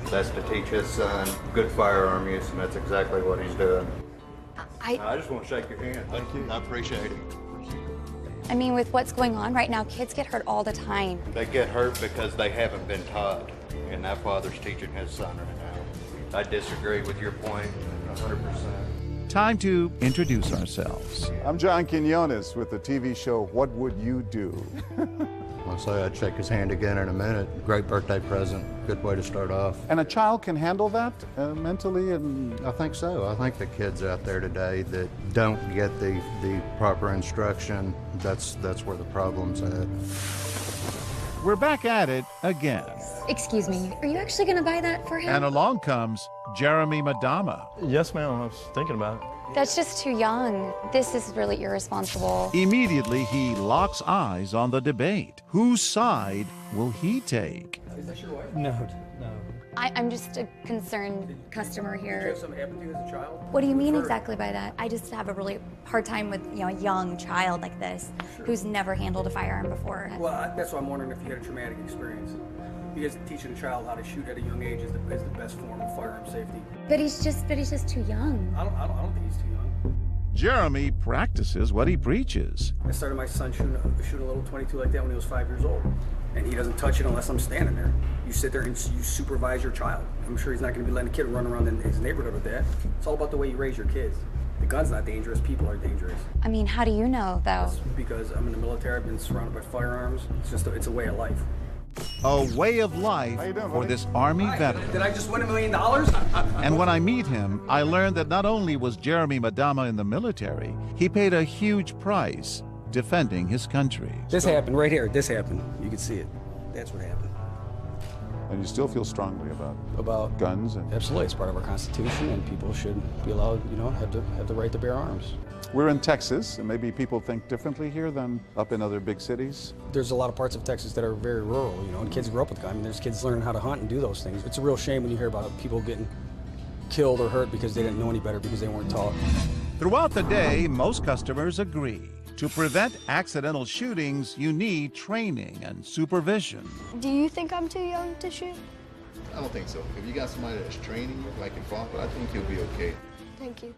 That's to teach his son good firearm use, and that's exactly what he's doing. I just want to shake your hand. Thank you. I appreciate it. I mean, with what's going on right now, kids get hurt all the time. They get hurt because they haven't been taught, and that father's teaching his son right now. I disagree with your point 100%. Time to introduce ourselves. I'm John Quinones with the TV show What Would You Do? I'll say I'd shake his hand again in a minute. Great birthday present. Good way to start off. And a child can handle that mentally, and I think so. I think the kids out there today that don't get the proper instruction, that's where the problem's at. We're back at it again. Excuse me, are you actually gonna buy that for him? And along comes Jeremy Madama. Yes, ma'am. I was thinking about it. That's just too young. This is really irresponsible. Immediately, he locks eyes on the debate. Whose side will he take? Is that your wife? No. I'm just a concerned customer here. Did you have something happen to you as a child? What do you mean exactly by that? I just have a really hard time with, a young child like this who's never handled a firearm before. Well, that's why I'm wondering if you had a traumatic experience. Because teaching a child how to shoot at a young age is the best form of firearm safety. But he's just too young. I don't think he's too young. Jeremy practices what he preaches. I started my son shooting a little .22 like that when he was 5 years old. And he doesn't touch it unless I'm standing there. You sit there and you supervise your child. I'm sure he's not going to be letting a kid run around in his neighborhood with that. It's all about the way you raise your kids. The gun's not dangerous, people are dangerous. I mean, how do you know, though? That's because I'm in the military, I've been surrounded by firearms. It's a way of life. A way of life for this Army veteran. Did I just win $1 million? And when I meet him, I learn that not only was Jeremy Madama in the military, he paid a huge price defending his country. This happened right here. This happened. You can see it. That's what happened. And you still feel strongly about guns? And Absolutely. It's part of our Constitution, and people should be allowed, have the right to bear arms. We're in Texas, and maybe people think differently here than up in other big cities. There's a lot of parts of Texas that are very rural, and kids grow up with guns. I mean, there's kids learning how to hunt and do those things. It's a real shame when you hear about people getting killed or hurt because they didn't know any better, because they weren't taught. Throughout the day, most customers agree. To prevent accidental shootings, you need training and supervision. Do you think I'm too young to shoot? I don't think so. If you got somebody that's training you, like in Father, I think you'll be okay. Thank you.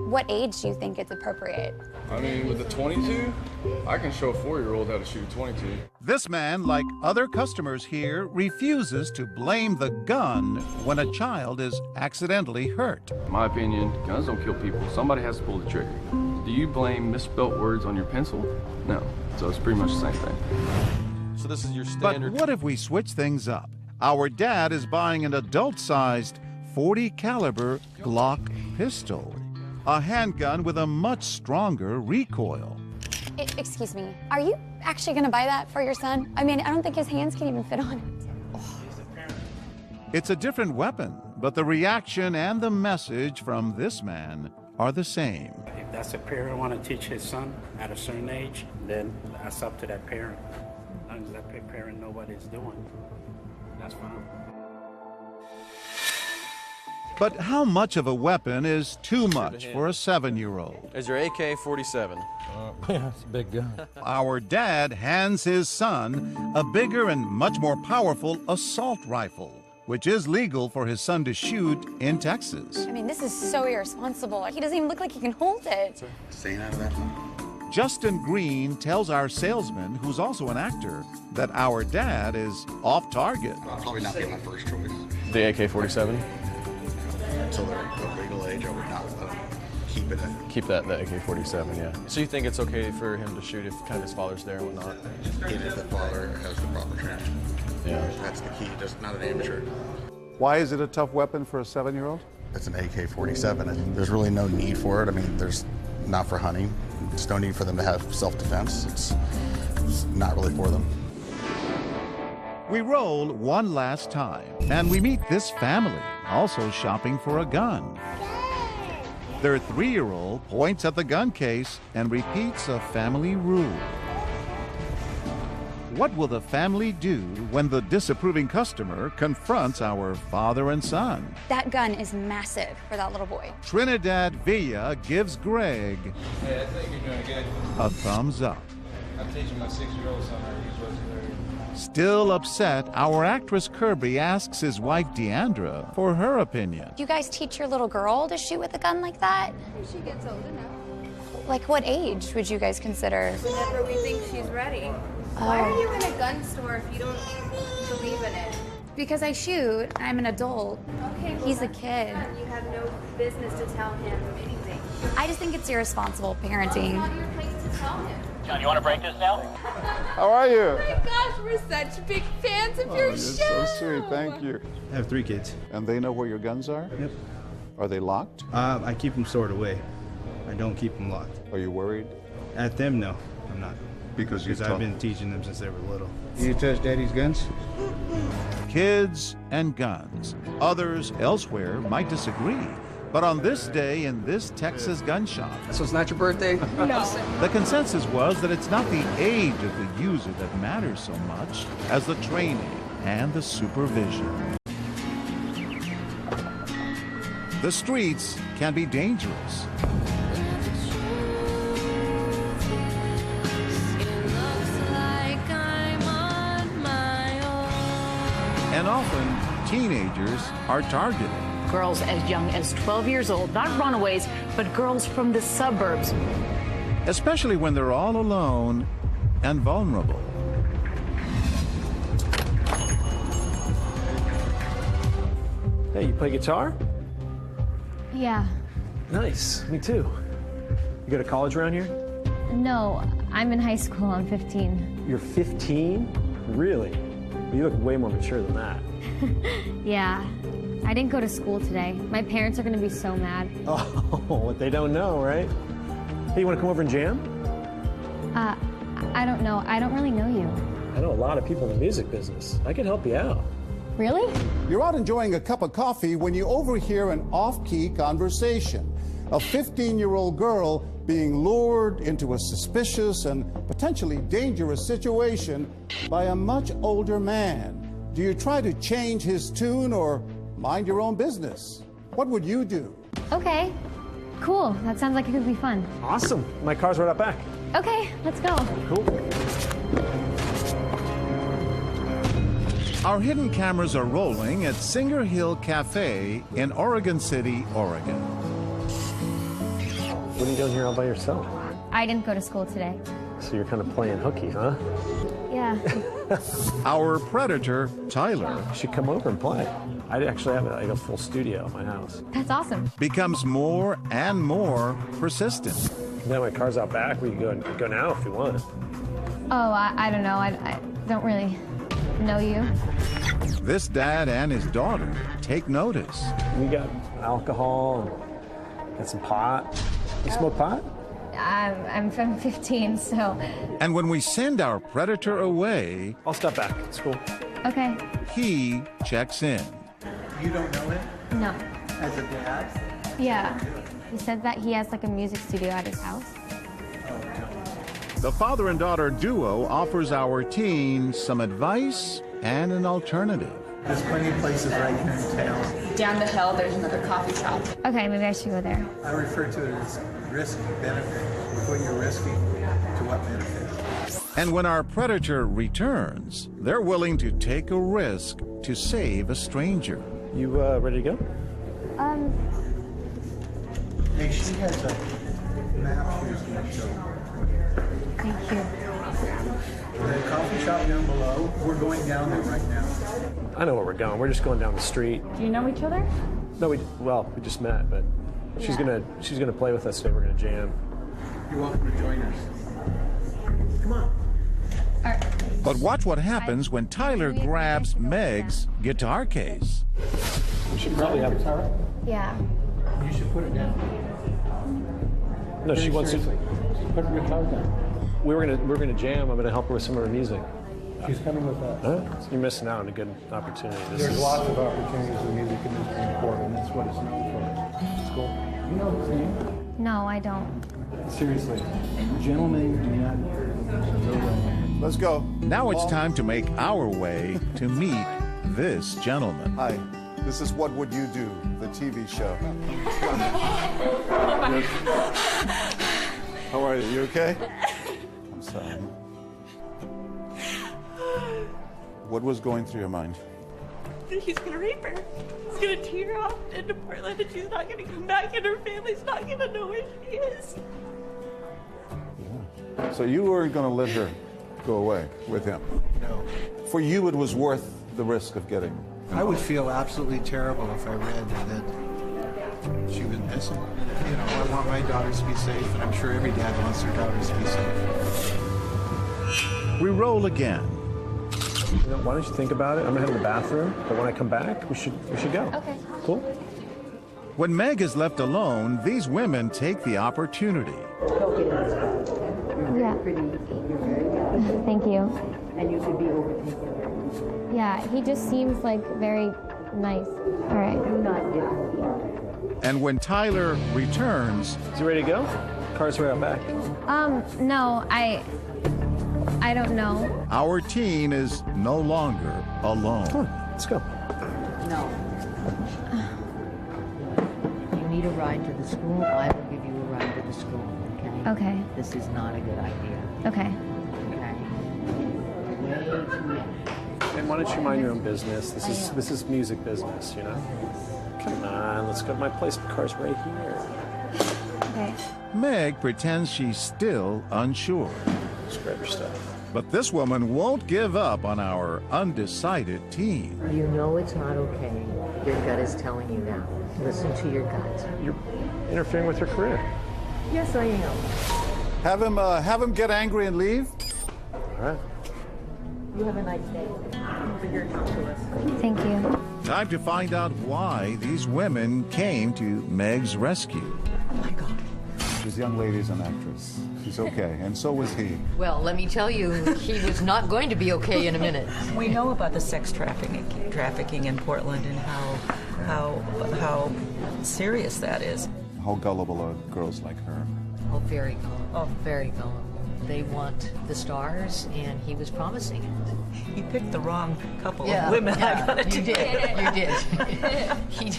What age do you think it's appropriate? I mean, with the 22, I can show a 4-year-old how to shoot a 22. This man, like other customers here, refuses to blame the gun when a child is accidentally hurt. In my opinion, guns don't kill people. Somebody has to pull the trigger. Do you blame misspelt words on your pencil? No. So it's pretty much the same thing. So this is your standard. But what if we switch things up? Our dad is buying an adult-sized .40 caliber Glock pistol, a handgun with a much stronger recoil. Excuse me, are you actually gonna buy that for your son? I mean, I don't think his hands can even fit on it. It's a different weapon, but the reaction and the message from this man are the same. If that's a parent want to teach his son at a certain age, then that's up to that parent. As long as that parent know what he's doing, that's fine. But how much of a weapon is too much for a 7-year-old? Is your AK-47? Yeah, it's a big gun. Our dad hands his son a bigger and much more powerful assault rifle, which is legal for his son to shoot in Texas. I mean, this is so irresponsible. He doesn't even look like he can hold it. Staying out of that. Justin Green tells our salesman, who's also an actor, that our dad is off target. I'll probably not be my first choice. The AK-47? Until they're of legal age, I would not keep it. Keep that AK-47, yeah. So you think it's okay for him to shoot if kind of his father's there and whatnot? It is the father has the proper training. Yeah. That's the key, just not an amateur. Why is it a tough weapon for a 7-year-old? It's an AK-47. There's really no need for it. I mean, there's not for hunting. There's no need for them to have self-defense. It's not really for them. We roll one last time, and we meet this family, also shopping for a gun. Their 3-year-old points at the gun case and repeats a family rule. What will the family do when the disapproving customer confronts our father and son? That gun is massive for that little boy. Trinidad Villa gives Greg Yeah, I think you're doing good. a thumbs up. I'm teaching my 6-year-old son how to use what's there. Still upset, our actress Kirby asks his wife Deandra for her opinion. Do you guys teach your little girl to shoot with a gun like that? She gets old enough. Like what age would you guys consider? Whenever we think she's ready. Why are you in a gun store if you don't believe in it? Because I shoot. I'm an adult. Okay, well, He's a that's kid. fine. You have no business to tell him anything. I just think it's irresponsible parenting. It's not your place to tell him. John, you want to break this now? How are you? Oh my gosh, we're such big fans of your You're show. so sweet, thank you. I have 3 kids. And they know where your guns are? Yep. Are they locked? I keep them stored away. I don't keep them locked. Are you worried? At them, no, I'm not. Because I've been teaching them since they were little. You touch daddy's guns? Kids and guns. Others elsewhere might disagree. But on this day in this Texas gun shop, So it's not your birthday? No. the consensus was that it's not the age of the user that matters so much as the training and the supervision. The streets can be dangerous. And often, teenagers are targeted. Girls as young as 12 years old, not runaways, but girls from the suburbs. Especially when they're all alone and vulnerable. Hey, you play guitar? Yeah. Nice, me too. You go to college around here? No, I'm in high school. I'm 15. You're 15? Really? You look way more mature than that. Yeah. I didn't go to school today. My parents are going to be so mad. Oh, what they don't know, right? Hey, you want to come over and jam? I don't know. I don't really know you. I know a lot of people in the music business. I can help you out. Really? You're out enjoying a cup of coffee when you overhear an off-key conversation. A 15-year-old girl being lured into a suspicious and potentially dangerous situation by a much older man. Do you try to change his tune or mind your own business? What would you do? Okay. Cool. That sounds like it could be fun. Awesome. My car's right out back. Okay, let's go. Cool. Our hidden cameras are rolling at Singer Hill Cafe in Oregon City, Oregon. What are you doing here all by yourself? I didn't go to school today. So you're kind of playing hooky, huh? Yeah. Our predator, Tyler, You should come over and play. I actually have like a full studio at my house. That's awesome. becomes more and more persistent. Now my car's out back. We can go now if you want. Oh, I don't know. I don't really know you. This dad and his daughter take notice. We got alcohol and got some pot. You smoke pot? I'm 15, so. And when we send our predator away, I'll step back. It's cool. Okay. he checks in. You don't know him No. as a dad? Yeah. He said that he has like a music studio at his house. The father and daughter duo offers our teen some advice and an alternative. There's plenty of places right here in town Down the hill, there's another coffee shop. Okay, maybe I should go there. I refer to it as risk benefit. What you're risking to what benefit. And when our predator returns, they're willing to take a risk to save a stranger. You ready to go? Hey, she has a map she was going to show you. Thank you. The coffee shop down below, we're going down there right now. I know where we're going. We're just going down the street. Do you know each other? No, we just met, but she's gonna play with us today. We're gonna jam. You're welcome to join us. Come on. But watch what happens when Tyler grabs Meg's guitar case. You should probably have it. Yeah. You should put it down. No, she wants to. Put your guitar down. We're gonna jam. I'm gonna help her with some of her music. She's coming with us. Huh? You're missing out on a good opportunity. There's lots of opportunities in music industry in Portland. That's what it's known for. It's cool. You know his name? No, I don't. Seriously, gentlemen do not. Let's go. Now it's time to make our way to meet this gentleman. Hi, this is What Would You Do, the TV show. How are you? You okay? I'm sorry. What was going through your mind? He's gonna rape her. He's gonna take her off into Portland and she's not gonna come back and her family's not gonna know where she is. Yeah. So you weren't going to let her go away with him? No. For you, it was worth the risk of getting. I would feel absolutely terrible if I read that she was missing. You know, I want my daughters to be safe, and I'm sure every dad wants their daughters to be safe. We roll again. You know, why don't you think about it? I'm gonna head to the bathroom, but when I come back, we should go. Okay. Cool. When Meg is left alone, these women take the opportunity. Yeah. Thank you. And you could be overtaken. Yeah, he just seems like very nice. All right. Do not different. And when Tyler returns... Is he ready to go? Car's right out back. No, I don't know. Our teen is no longer alone. Come on, let's go. No. You need a ride to the school, I will give you a ride to the school, okay? Okay. This is not a good idea. Okay. Okay? And why don't you mind your own business? This is music business, you know? Come on, let's go to my place. My car's right here. Okay. Meg pretends she's still unsure. Just grab your stuff. But this woman won't give up on our undecided teen. You know it's not okay. Your gut is telling you now. Listen to your gut. You're interfering with her career. Yes, I am. Have him get angry and leave? All right. You have a nice day. Bring your account to us. Thank you. Time to find out why these women came to Meg's rescue. Oh my God. This young lady's an actress. She's okay, and so was he. Well, let me tell you, he was not going to be okay in a minute. We know about the sex trafficking in Portland and how serious that is. How gullible are girls like her? Oh, very gullible. Oh, very gullible. They want the stars, and he was promising it. He picked the wrong couple of women. Yeah, I gotta you did. You did.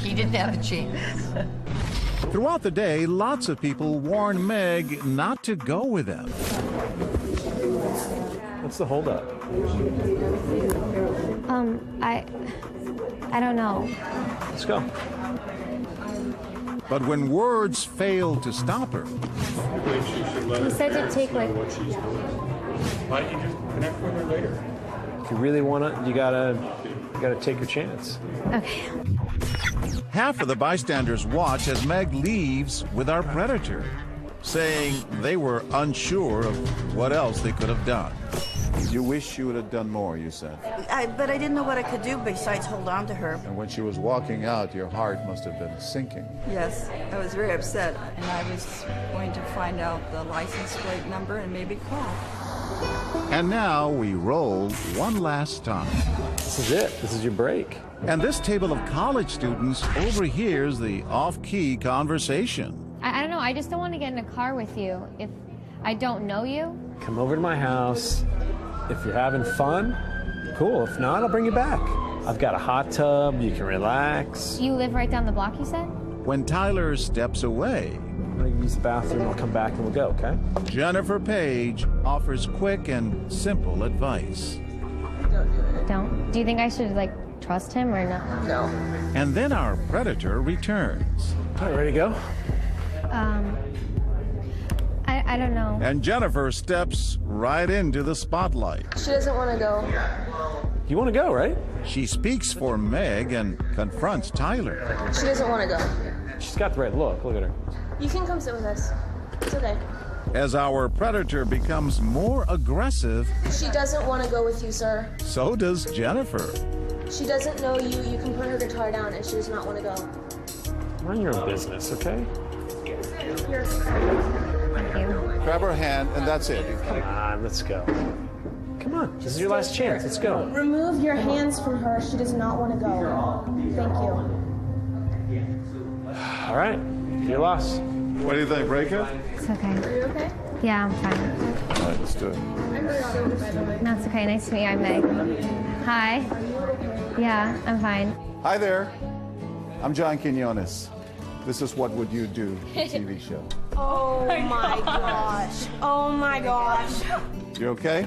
He didn't have a chance. Throughout the day, lots of people warn Meg not to go with them. What's the holdup? I don't know. Let's go. But when words fail to stop her, He said to take like. Why don't you just connect with her later? If you really want to, you gotta take your chance. Okay. half of the bystanders watch as Meg leaves with our predator, saying they were unsure of what else they could have done. You wish you would have done more, you said. But I didn't know what I could do besides hold on to her. And when she was walking out, your heart must have been sinking. Yes, I was very upset. And I was going to find out the license plate number and maybe call. And now we roll one last time. This is it. This is your break. And this table of college students overhears the off-key conversation. I don't know. I just don't want to get in a car with you if I don't know you. Come over to my house. If you're having fun, cool. If not, I'll bring you back. I've got a hot tub. You can relax. You live right down the block, you said? When Tyler steps away, I'm gonna use the bathroom. I'll come back and we'll go, okay? Jennifer Page offers quick and simple advice. Don't. Do you think I should, like, trust him or not? No. And then our predator returns. All right, ready to go? I don't know. And Jennifer steps right into the spotlight. She doesn't want to go. You want to go, right? She speaks for Meg and confronts Tyler. She doesn't want to go. She's got the right look. Look at her. You can come sit with us. It's okay. As our predator becomes more aggressive, She doesn't want to go with you, sir. so does Jennifer. She doesn't know you. You can put her guitar down, and she does not want to go. Mind your own business, okay? You're Grab her hand, and that's it. Come on, let's go. Come on, this is your last chance. Let's go. Remove your hands from her. She does not want to go. Thank you. All right, your loss. What do you think, break it? It's okay. Are you okay? Yeah, I'm fine. All right, let's do it. I'm really sorry, by the way. No, it's okay. Nice to meet you. I'm Meg. Hi. Yeah, I'm fine. Hi there. I'm John Quinones. This is What Would You Do, the TV show. Oh my gosh. Oh my gosh. You okay?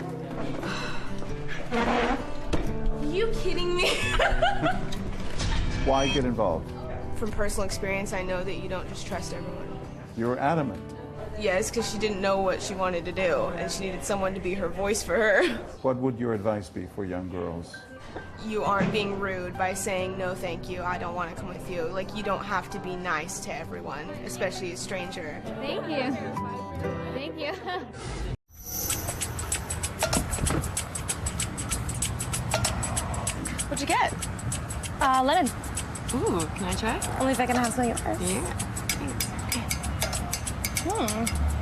Are you kidding me? Why get involved? From personal experience, I know that you don't just trust everyone. You were adamant. Yes, because she didn't know what she wanted to do, and she needed someone to be her voice for her. What would your advice be for young girls? You aren't being rude by saying, no, thank you, I don't want to come with you. Like, you don't have to be nice to everyone, especially a stranger. Thank you. Thank you. What'd you get? Lemon. Ooh, can I try? Only if I can have some of yours. Yeah.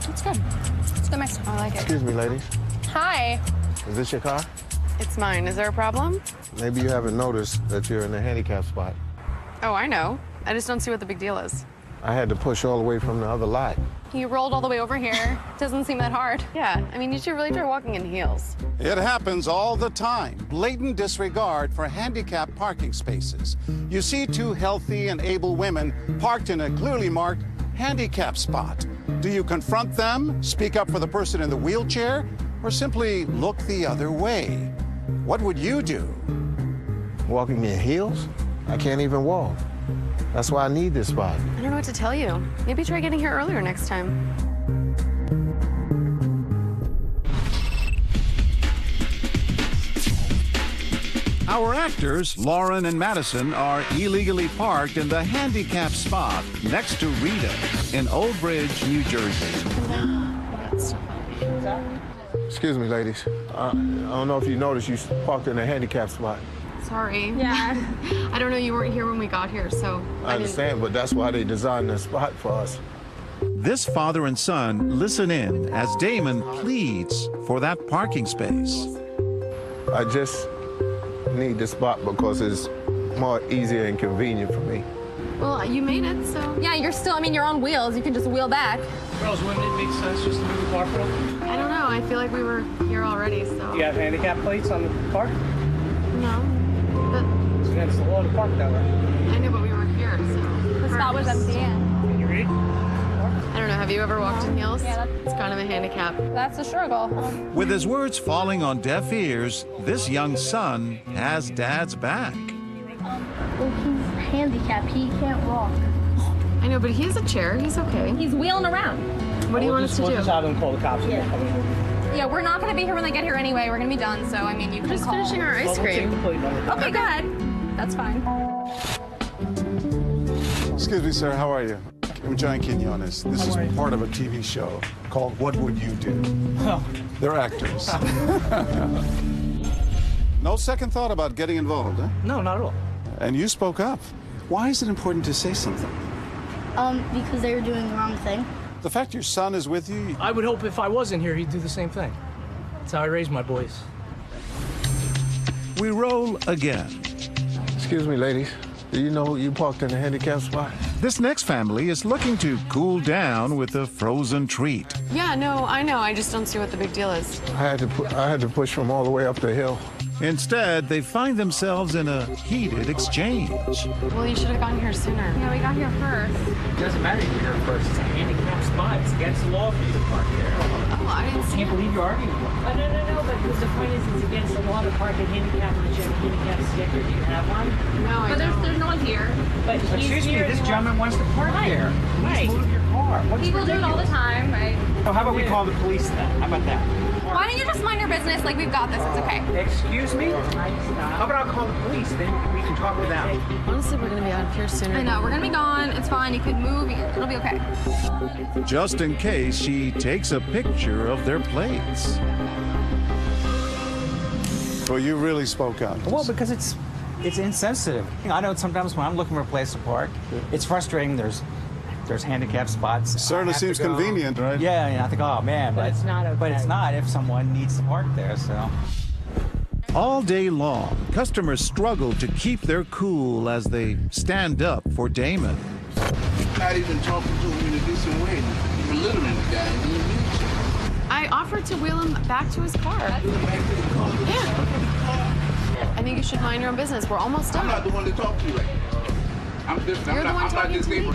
It's good. It's good mix. I like it. Excuse me, ladies. Hi. Is this your car? It's mine. Is there a problem? Maybe you haven't noticed that you're in the handicap spot. Oh, I know. I just don't see what the big deal is. I had to push all the way from the other lot. You rolled all the way over here. Doesn't seem that hard. Yeah, I mean, you should really try walking in heels. It happens all the time. Blatant disregard for handicapped parking spaces. You see two healthy and able women parked in a clearly marked handicap spot. Do you confront them, speak up for the person in the wheelchair, or simply look the other way? What would you do? Walking in heels? I can't even walk. That's why I need this spot. I don't know what to tell you. Maybe try getting here earlier next time. Our actors, Lauren and Madison, are illegally parked in the handicap spot next to Rita in Old Bridge, New Jersey. Excuse me, ladies. I don't know if you noticed you parked in a handicap spot. Sorry. Yeah. I don't know, you weren't here when we got here, so I understand, but that's why they designed this spot for us. This father and son listen in as Damon pleads for that parking space. I just need this spot because it's more easier and convenient for me. Well, you made it, so. Yeah, you're still, I mean, you're on wheels. You can just wheel back. Girls, wouldn't it make sense just to move the car for them? I don't know. I feel like we were here already, so. Do you have handicap plates on the car? No. But It's the law to park that way. I know, but we were here, so. The spot was empty, yeah. Can you read? I don't know. Have you ever walked in heels? Yeah, it's kind of a handicap. That's a struggle. With his words falling on deaf ears, this young son has dad's back. Well, he's handicapped. He can't walk. I know, but he has a chair. He's okay. He's wheeling around. What do you want us to do? We'll just have them call the cops. Yeah, we're not going to be here when they get here anyway. We're going to be done, so, I mean, you can Just call. finishing our ice cream. Okay, go ahead. That's fine. Excuse me, sir, how are you? I'm John Quinones. This is part of a TV show called What Would You Do? They're actors. No second thought about getting involved, huh? No, not at all. And you spoke up. Why is it important to say something? Because they were doing the wrong thing. The fact your son is with you... I would hope if I wasn't here, he'd do the same thing. That's how I raised my boys. We roll again. Excuse me, ladies. Do you know you parked in a handicap spot? This next family is looking to cool down with a frozen treat. Yeah, no, I know. I just don't see what the big deal is. I had to push from all the way up the hill. Instead, they find themselves in a heated exchange. Well, you should have gone here sooner. Yeah, we got here first. It doesn't matter if you're here first. It's a handicapped spot. It's against the law for you to park there. Oh, I didn't see. I can't believe you're arguing with me. Oh, no, but because the point is it's against the law to park a handicap and you have a handicap sticker. Do you have one? No, I don't. There's no one here. But excuse me, this gentleman wants to park there. Right. Please move your car. What's People do it all the time, right? So how about we call the police then? How about that? Why don't you just mind your business? Like, we've got this. It's okay. Excuse me? How about I'll call the police, then we can talk to them. Honestly, we're going to be out of here sooner. I know. We're going to be gone. It's fine. You can move. It'll be okay. Just in case she takes a picture of their plates. So you really spoke out. Well, because it's insensitive. I know sometimes when I'm looking for a place to park, it's frustrating. There's handicapped spots. Certainly seems convenient, right? Yeah, and I think, oh man, But it's not okay. But it's not if someone needs to park there. So. All day long, customers struggle to keep their cool as they stand up for Damon. Not even talking to him in a decent way. You're belittling the guy. I offered to wheel him back to his car. Yeah. I think you should mind your own business. We're almost done. I'm not the one to talk to you right now. I'm different. You're the one talking to me.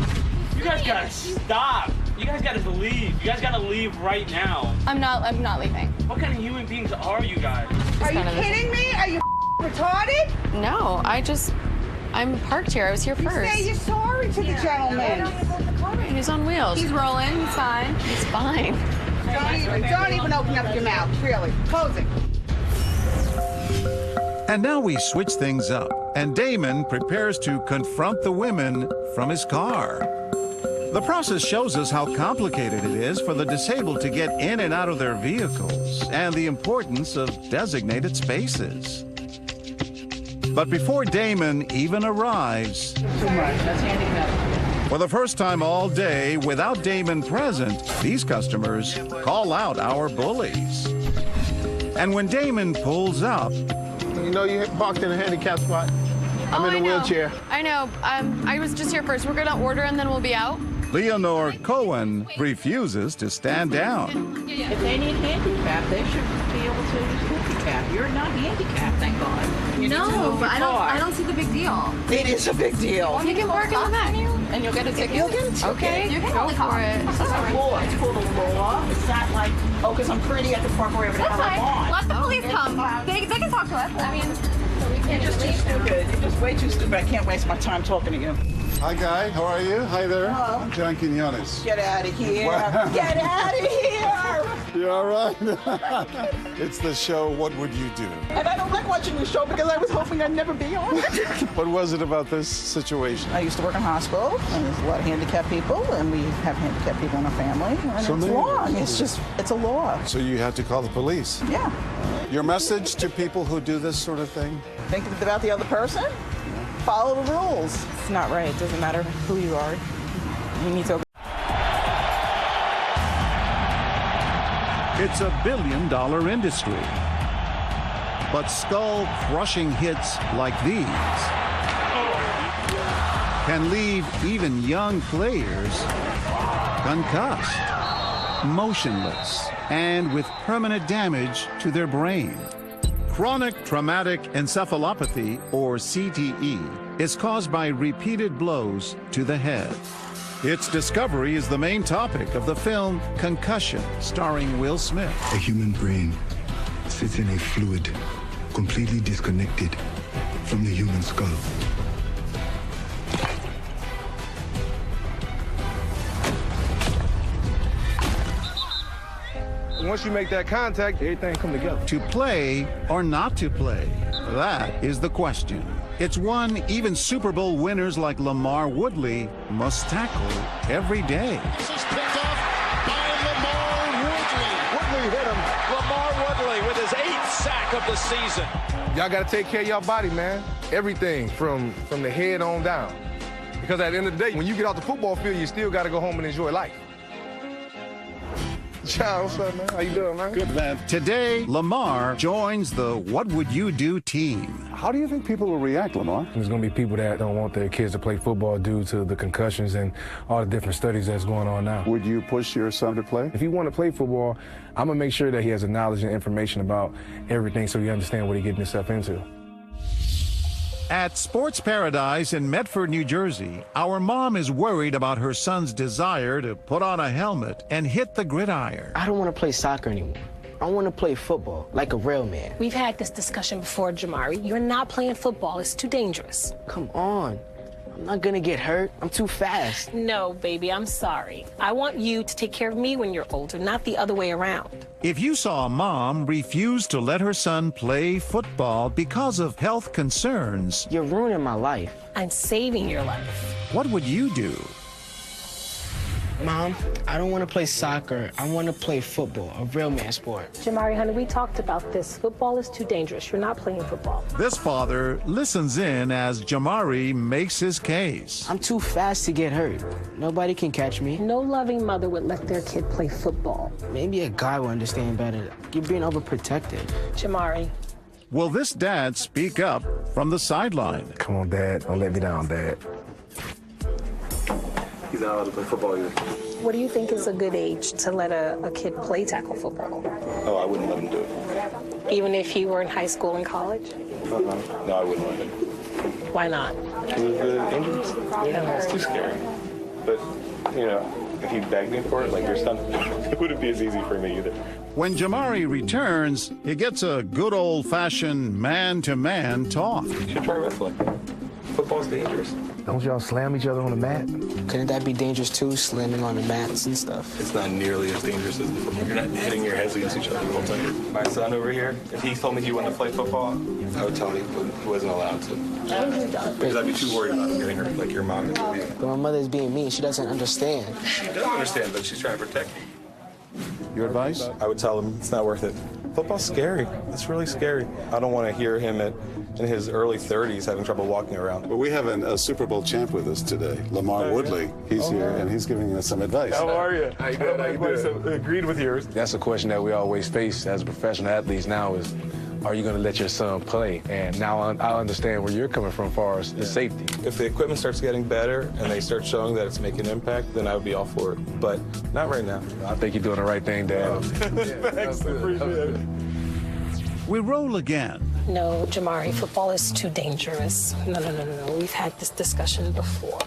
You guys gotta stop. You guys gotta leave. You guys gotta leave right now. I'm not leaving. What kind of human beings are you guys? Are you kidding me? Are you retarded? No, I'm parked here. I was here first. You say you're sorry to the gentleman. He's on wheels. He's rolling. He's fine. He's fine. Don't even open up your mouth, really. Close it. And now we switch things up, and Damon prepares to confront the women from his car. The process shows us how complicated it is for the disabled to get in and out of their vehicles, and the importance of designated spaces. But before Damon even arrives, for the first time all day, without Damon present, these customers call out our bullies. And when Damon pulls up... You know you parked in a handicapped spot. I'm in a wheelchair. I know. I was just here first. We're going to order and then we'll be out. Leonore Cohen refuses to stand down. If they need handicap, they should be able to use handicap. You're not handicapped, thank God. No, but I don't see the big deal. It is a big deal. You can park in the back. And you'll get a ticket. You'll get a ticket. Okay, you can go for it. It's law. It's called the law. It's not like, oh, because I'm pretty at the park wherever the hell I want. Let the police come. They can talk to us. I mean, you're just too stupid. You're just way too stupid. I can't waste my time talking to you. Hi, Guy. How are you? Hi there. Hello. I'm John Quinones. Get out of here. Get out of here. You all right? It's the show, What Would You Do? And I don't like watching the show because I was hoping I'd never be on it. What was it about this situation? I used to work in a hospital, and there's a lot of handicapped people, and we have handicapped people in our family. And So it's many. wrong. It's a law. So you had to call the police? Yeah. Your message to people who do this sort of thing? Think about the other person. Follow the rules. It's not right. It doesn't matter who you are. You need to. It's a billion-dollar industry. But skull-crushing hits like these can leave even young players concussed, motionless, and with permanent damage to their brain. Chronic traumatic encephalopathy, or CTE, is caused by repeated blows to the head. Its discovery is the main topic of the film Concussion, starring Will Smith. A human brain sits in a fluid completely disconnected from the human skull. Once you make that contact, everything come together. To play or not to play? That is the question. It's one even Super Bowl winners like Lamar Woodley must tackle every day. This is picked off by Lamar Woodley. Woodley hit him. Lamar Woodley with his 8th sack of the season. Y'all got to take care of your body, man. Everything from the head on down. Because at the end of the day, when you get off the football field, you still got to go home and enjoy life. John, what's up, man? How you doing, man? Good, man. Today, Lamar joins the What Would You Do team. How do you think people will react, Lamar? There's going to be people that don't want their kids to play football due to the concussions and all the different studies that's going on now. Would you push your son to play? If he want to play football, I'm going to make sure that he has the knowledge and information about everything so he understands what he's getting himself into. At Sports Paradise in Medford, New Jersey, our mom is worried about her son's desire to put on a helmet and hit the gridiron. I don't want to play soccer anymore. I want to play football like a real man. We've had this discussion before, Jamari. You're not playing football. It's too dangerous. Come on. I'm not going to get hurt. I'm too fast. No, baby, I'm sorry. I want you to take care of me when you're older, not the other way around. If you saw a mom refuse to let her son play football because of health concerns, you're ruining my life. I'm saving your life. What would you do? Mom, I don't want to play soccer. I want to play football, a real man sport. Jamari, honey, we talked about this. Football is too dangerous. You're not playing football. This father listens in as Jamari makes his case. I'm too fast to get hurt. Nobody can catch me. No loving mother would let their kid play football. Maybe a guy will understand better. You're being overprotected. Jamari. Will this dad speak up from the sideline? Come on, Dad. Don't let me down, Dad. He's not allowed to play football either. What do you think is a good age to let a kid play tackle football? Oh, I wouldn't let him do it. Even if he were in high school and college? No, I wouldn't let him. Why not? The injuries? Yeah, it's too scary. But, you know, if he begged me for it, like your son, it wouldn't be as easy for me either. When Jamari returns, he gets a good old-fashioned man-to-man talk. You should try wrestling. Football's dangerous. Don't y'all slam each other on the mat? Couldn't that be dangerous too, slamming on the mats and stuff? It's not nearly as dangerous as football. You're not hitting your heads against each other the whole time. My son over here, if he told me he wanted to play football, I would tell him he wasn't allowed to. Because I'd be too worried about him getting hurt, like your mom is. But my mother's being mean. She doesn't understand. She does understand, but she's trying to protect you. Your advice? I would tell him it's not worth it. Football's scary. It's really scary. I don't want to hear him in his early 30s having trouble walking around. Well, we have a Super Bowl champ with us today, Lamar Woodley. He's here, and he's giving us some advice. How are you? How you doing? I agreed with yours. That's a question that we always face as professional athletes now is, are you going to let your son play? And now I understand where you're coming from as far as the safety. If the equipment starts getting better and they start showing that it's making an impact, then I would be all for it. But not right now. I think you're doing the right thing, Dad. Thanks, appreciate it. We roll again. No, Jamari, football is too dangerous. No. We've had this discussion before.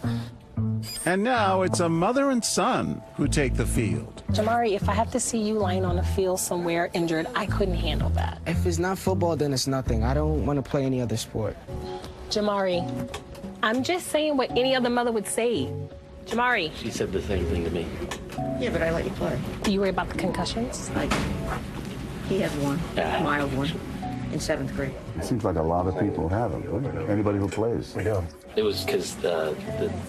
And now it's a mother and son who take the field. Jamari, if I have to see you lying on a field somewhere injured, I couldn't handle that. If it's not football, then it's nothing. I don't want to play any other sport. Jamari, I'm just saying what any other mother would say. Jamari. She said the same thing to me. Yeah, but I let you play. Do you worry about the concussions? He has one, mild one, in 7th grade. It seems like a lot of people have them. Anybody who plays. Yeah. It was because the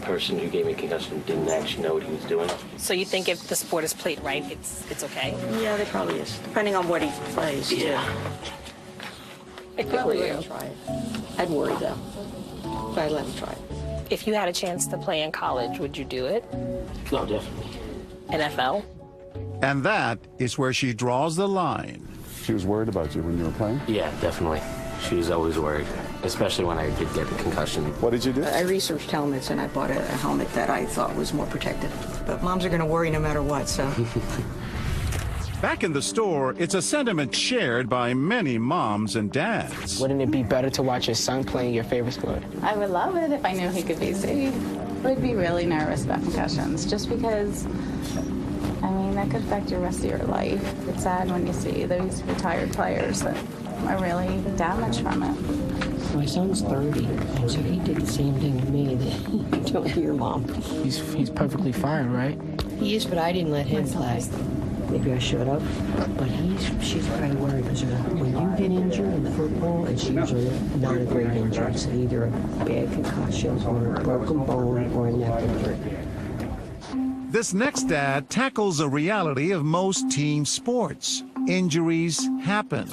person who gave me a concussion didn't actually know what he was doing. So you think if the sport is played right, it's okay? Yeah, there probably is, depending on what he plays, too. I'd probably let him try it. I'd worry, though, but I'd let him try it. If you had a chance to play in college, would you do it? No, definitely. NFL? And that is where she draws the line. She was worried about you when you were playing? Yeah, definitely. She was always worried, especially when I did get the concussion. What did you do? I researched helmets, and I bought a helmet that I thought was more protective. But moms are going to worry no matter what, so. Back in the store, it's a sentiment shared by many moms and dads. Wouldn't it be better to watch your son playing your favorite sport? I would love it if I knew he could be safe. I would be really nervous about concussions, just because, I mean, that could affect your rest of your life. It's sad when you see those retired players that are really damaged from it. My son's 30, and so he did the same thing to me that you don't hear, Mom. He's perfectly fine, right? He is, but I didn't let him play. Maybe I should have, but she's probably worried because when you get injured in football, it's usually not a great injury. It's either a bad concussion or a broken bone or a neck injury. This next dad tackles a reality of most team sports. Injuries happen.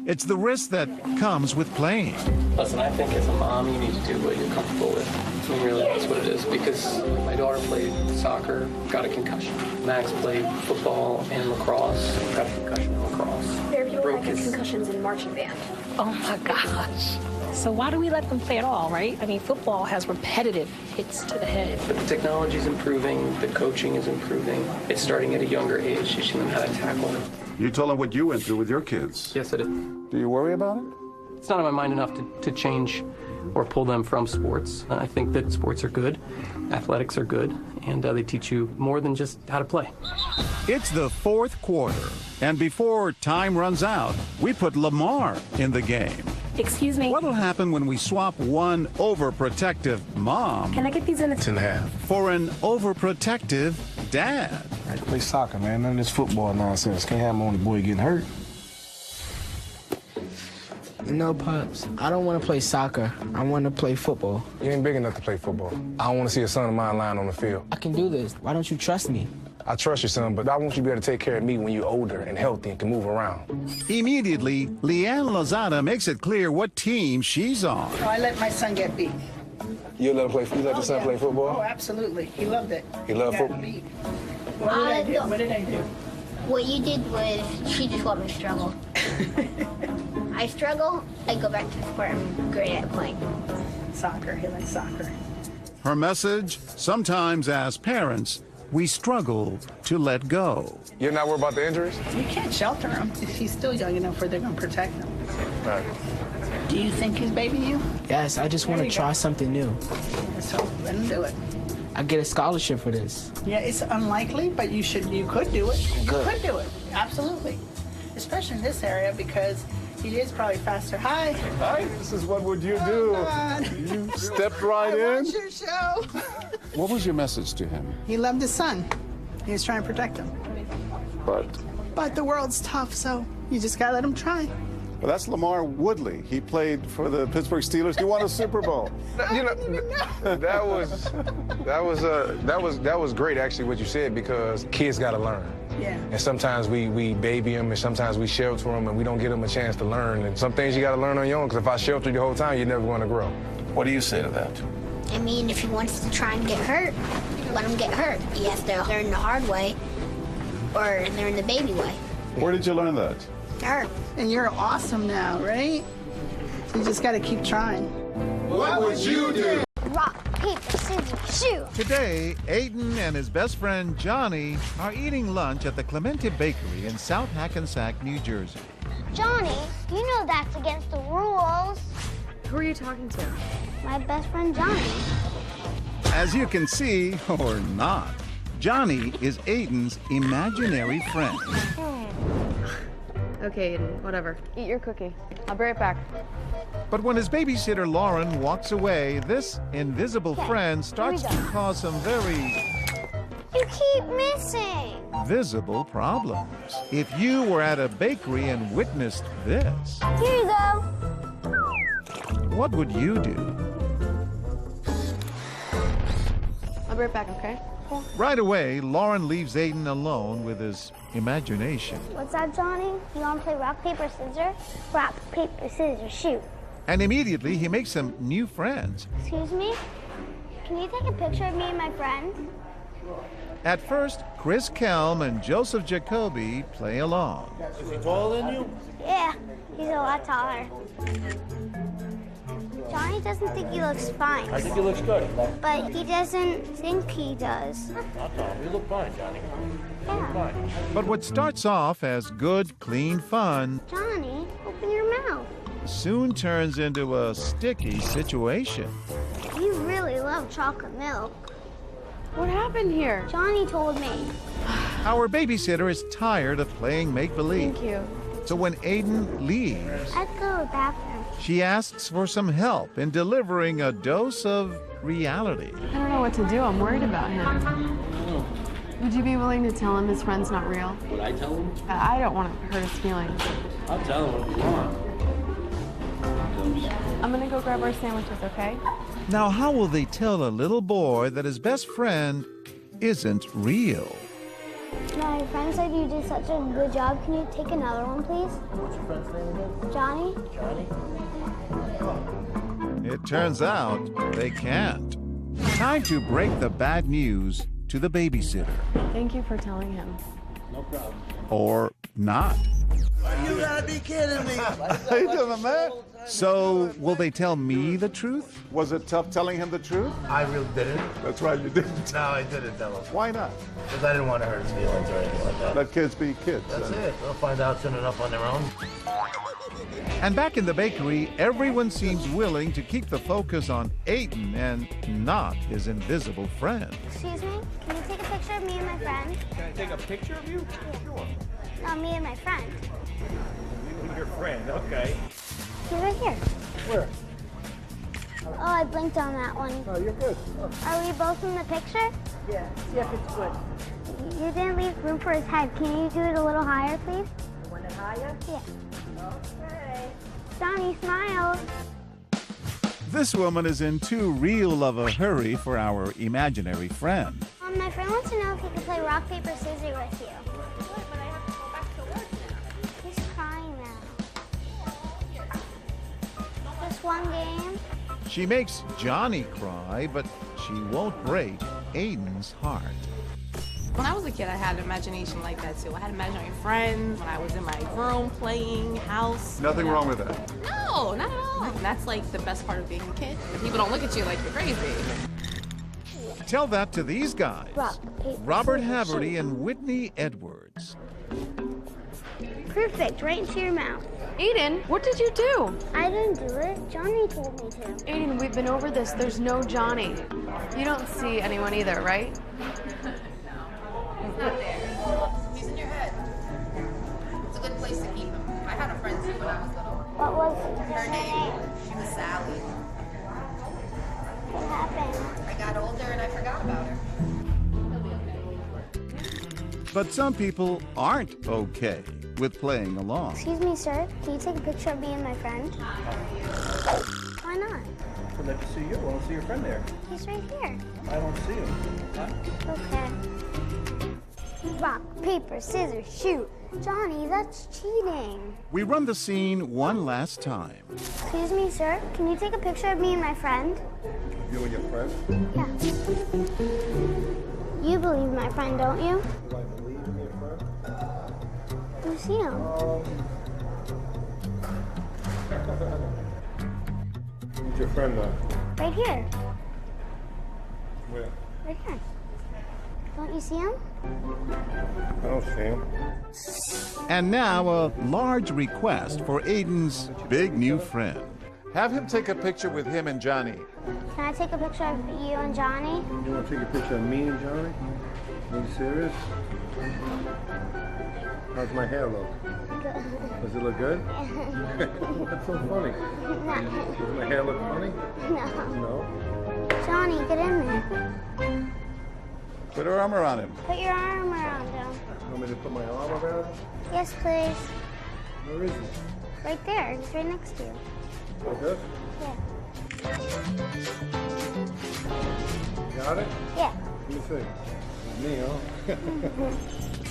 It's the risk that comes with playing. Listen, I think as a mom, you need to do what you're comfortable with. I mean, really, that's what it is. Because my daughter played soccer, got a concussion. Max played football and lacrosse, got a concussion in lacrosse. There are people that get concussions in marching band. Oh my gosh. So why do we let them play at all, right? I mean, football has repetitive hits to the head. But the technology is improving, the coaching is improving. It's starting at a younger age, teaching them how to tackle. You told them what you went through with your kids. Yes, I did. Do you worry about it? It's not on my mind enough to change or pull them from sports. I think that sports are good, athletics are good, and they teach you more than just how to play. It's the fourth quarter, and before time runs out, we put Lamar in the game. Excuse me? What'll happen when we swap one overprotective mom Can I get these in a 10.5. for an overprotective dad? I play soccer, man. None of this football nonsense. Can't have my only boy getting hurt. No, Pops. I don't want to play soccer. I want to play football. You ain't big enough to play football. I don't want to see a son of mine lying on the field. I can do this. Why don't you trust me? I trust your son, but I want you to be able to take care of me when you're older and healthy and can move around. Immediately, Leanne Lozada makes it clear what team she's on. Oh, I let my son get beat. You let your son play football? Oh, absolutely. He loved it. He loved football? What did I do? What you did was she just let me struggle. I struggle, I go back to where I'm great at playing. Soccer. He likes soccer. Her message, sometimes as parents, we struggle to let go. You're not worried about the injuries? You can't shelter him. If he's still young enough where they're going to protect him. Right. Do you think he's baby you? Yes, I just want to try something new. So let him do it. I get a scholarship for this. Yeah, it's unlikely, but you could do it. You Good. could do it. Absolutely. Especially in this area because he is probably faster. Hi. Hi, this is what would you do? God. You stepped right I in. watch your show. What was your message to him? He loved his son. He was trying to protect him. But the world's tough, so you just gotta let him try. Well, that's Lamar Woodley. He played for the Pittsburgh Steelers. He won a Super Bowl. You know, that was great actually what you said, because kids got to learn. Yeah. And sometimes we baby them, and sometimes we shelter them, and we don't give them a chance to learn. And some things you got to learn on your own, because if I shelter you the whole time, you're never going to grow. What do you say to that? I mean, if he wants to try and get hurt, let him get hurt. He has to learn the hard way or learn the baby way. Where did you learn that? Her. And you're awesome now, right? So you just gotta keep trying. What would you do? Rock, paper, scissors, shoot. Today, Aiden and his best friend Johnny are eating lunch at the Clemente Bakery in South Hackensack, New Jersey. Johnny, you know that's against the rules. Who are you talking to? My best friend Johnny. As you can see, or not, Johnny is Aiden's imaginary friend. Okay, Aiden, whatever. Eat your cookie. I'll be right back. But when his babysitter Lauren walks away, this invisible friend starts to cause some very You keep missing. visible problems. If you were at a bakery and witnessed this, Here you go. what would you do? I'll be right back, okay? Right away, Lauren leaves Aiden alone with his imagination. What's that, Johnny? You want to play rock, paper, scissors? Rock, paper, scissors, shoot. And immediately, he makes some new friends. Excuse me? Can you take a picture of me and my friend? At first, Chris Kelm and Joseph Jacoby play along. Is he taller than you? Yeah, he's a lot taller. Johnny doesn't think he looks fine. I think he looks good. But he doesn't think he does. Not Tom. You look fine, Johnny. You look fine. But what starts off as good, clean fun Johnny, open your mouth. soon turns into a sticky situation. You really love chocolate milk. What happened here? Johnny told me. Our babysitter is tired of playing make-believe. Thank you. So when Aiden leaves, I'd go to the bathroom. she asks for some help in delivering a dose of reality. I don't know what to do. I'm worried about him. Would you be willing to tell him his friend's not real? Would I tell him? I don't want to hurt his feelings. I'll tell him what you want. I'm gonna go grab our sandwiches, okay? Now, how will they tell a little boy that his best friend isn't real? My friend said you did such a good job. Can you take another one, please? What's your friend's name again? Johnny? Johnny? It turns out they can't. Time to break the bad news to the babysitter. Thank you for telling him. No problem. Or not. You gotta be kidding me. How you doing, man? So, will they tell me the truth? Was it tough telling him the truth? I really didn't. That's right, you didn't. No, I didn't tell him. Why not? Because I didn't want to hurt his feelings or anything like that. Let kids be kids. That's it. They'll find out soon enough on their own. And back in the bakery, everyone seems willing to keep the focus on Aiden and not his invisible friend. Excuse me? Can you take a picture of me and my friend? Can I take a picture of you? Sure. No, me and my friend. You and your friend, okay. He's right here. Where? Oh, I blinked on that one. Oh, you're good. Are we both in the picture? Yeah, see if it's good. You didn't leave room for his head. Can you do it a little higher, please? You want it higher? Yeah. Okay. Johnny, smile. This woman is in too real of a hurry for our imaginary friend. My friend wants to know if he can play rock, paper, scissors with you. Good, but I have to go back to work now. He's crying now. Just one game. She makes Johnny cry, but she won't break Aiden's heart. When I was a kid, I had an imagination like that too. I had imaginary friends when I was in my room playing, house. Nothing wrong with that. No, not at all. And that's like the best part of being a kid. People don't look at you like you're crazy. Tell that to these guys. Rock, paper, Robert scissors, Haverty shoot. and Whitney Edwards. Perfect, right into your mouth. Aiden, what did you do? I didn't do it. Johnny told me to. Aiden, we've been over this. There's no Johnny. You don't see anyone either, right? He's not there. He's in your head. It's a good place to keep him. I had a friend too when I was little. What was Her name? She was Sally. What happened? I got older and I forgot about her. But some people aren't okay with playing along. Excuse me, sir. Can you take a picture of me and my friend? Why not? I'd like to see you. I want to see your friend there. He's right here. I don't see him. Okay. Rock, paper, scissors, shoot. Johnny, that's cheating. We run the scene one last time. Excuse me, sir. Can you take a picture of me and my friend? You and your friend? Yeah. You believe my friend, don't you? Do I believe in your friend? You see him. Who's your friend now? Right here. Where? Right here. Don't you see him? I don't see him. And now a large request for Aiden's big new friend. Have him take a picture with him and Johnny. Can I take a picture of you and Johnny? You want to take a picture of me and Johnny? Are you serious? How's my hair look? Good. Does it look good? What's so funny? Does my hair look funny? No. No? Johnny, get in there. Put her arm around him. Put your arm around him. Want me to put my arm around him? Yes, please. Where is he? Right there. He's right next to you. Like this? Yeah. Got it? Yeah. Let me see. Me, huh?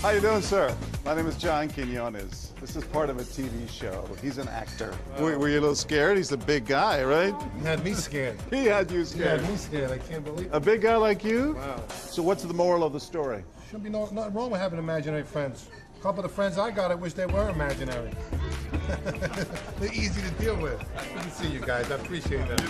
How you doing, sir? My name is John Quinones. This is part of a TV show. He's an actor. Were you a little scared? He's a big guy, right? He had me scared. He had you He scared. had me scared. I can't believe it. A big guy like you? Wow. So what's the moral of the story? Shouldn't be nothing wrong with having imaginary friends. A couple of the friends I got, I wish they were imaginary. They're easy to deal with. Good to see you guys. I appreciate that.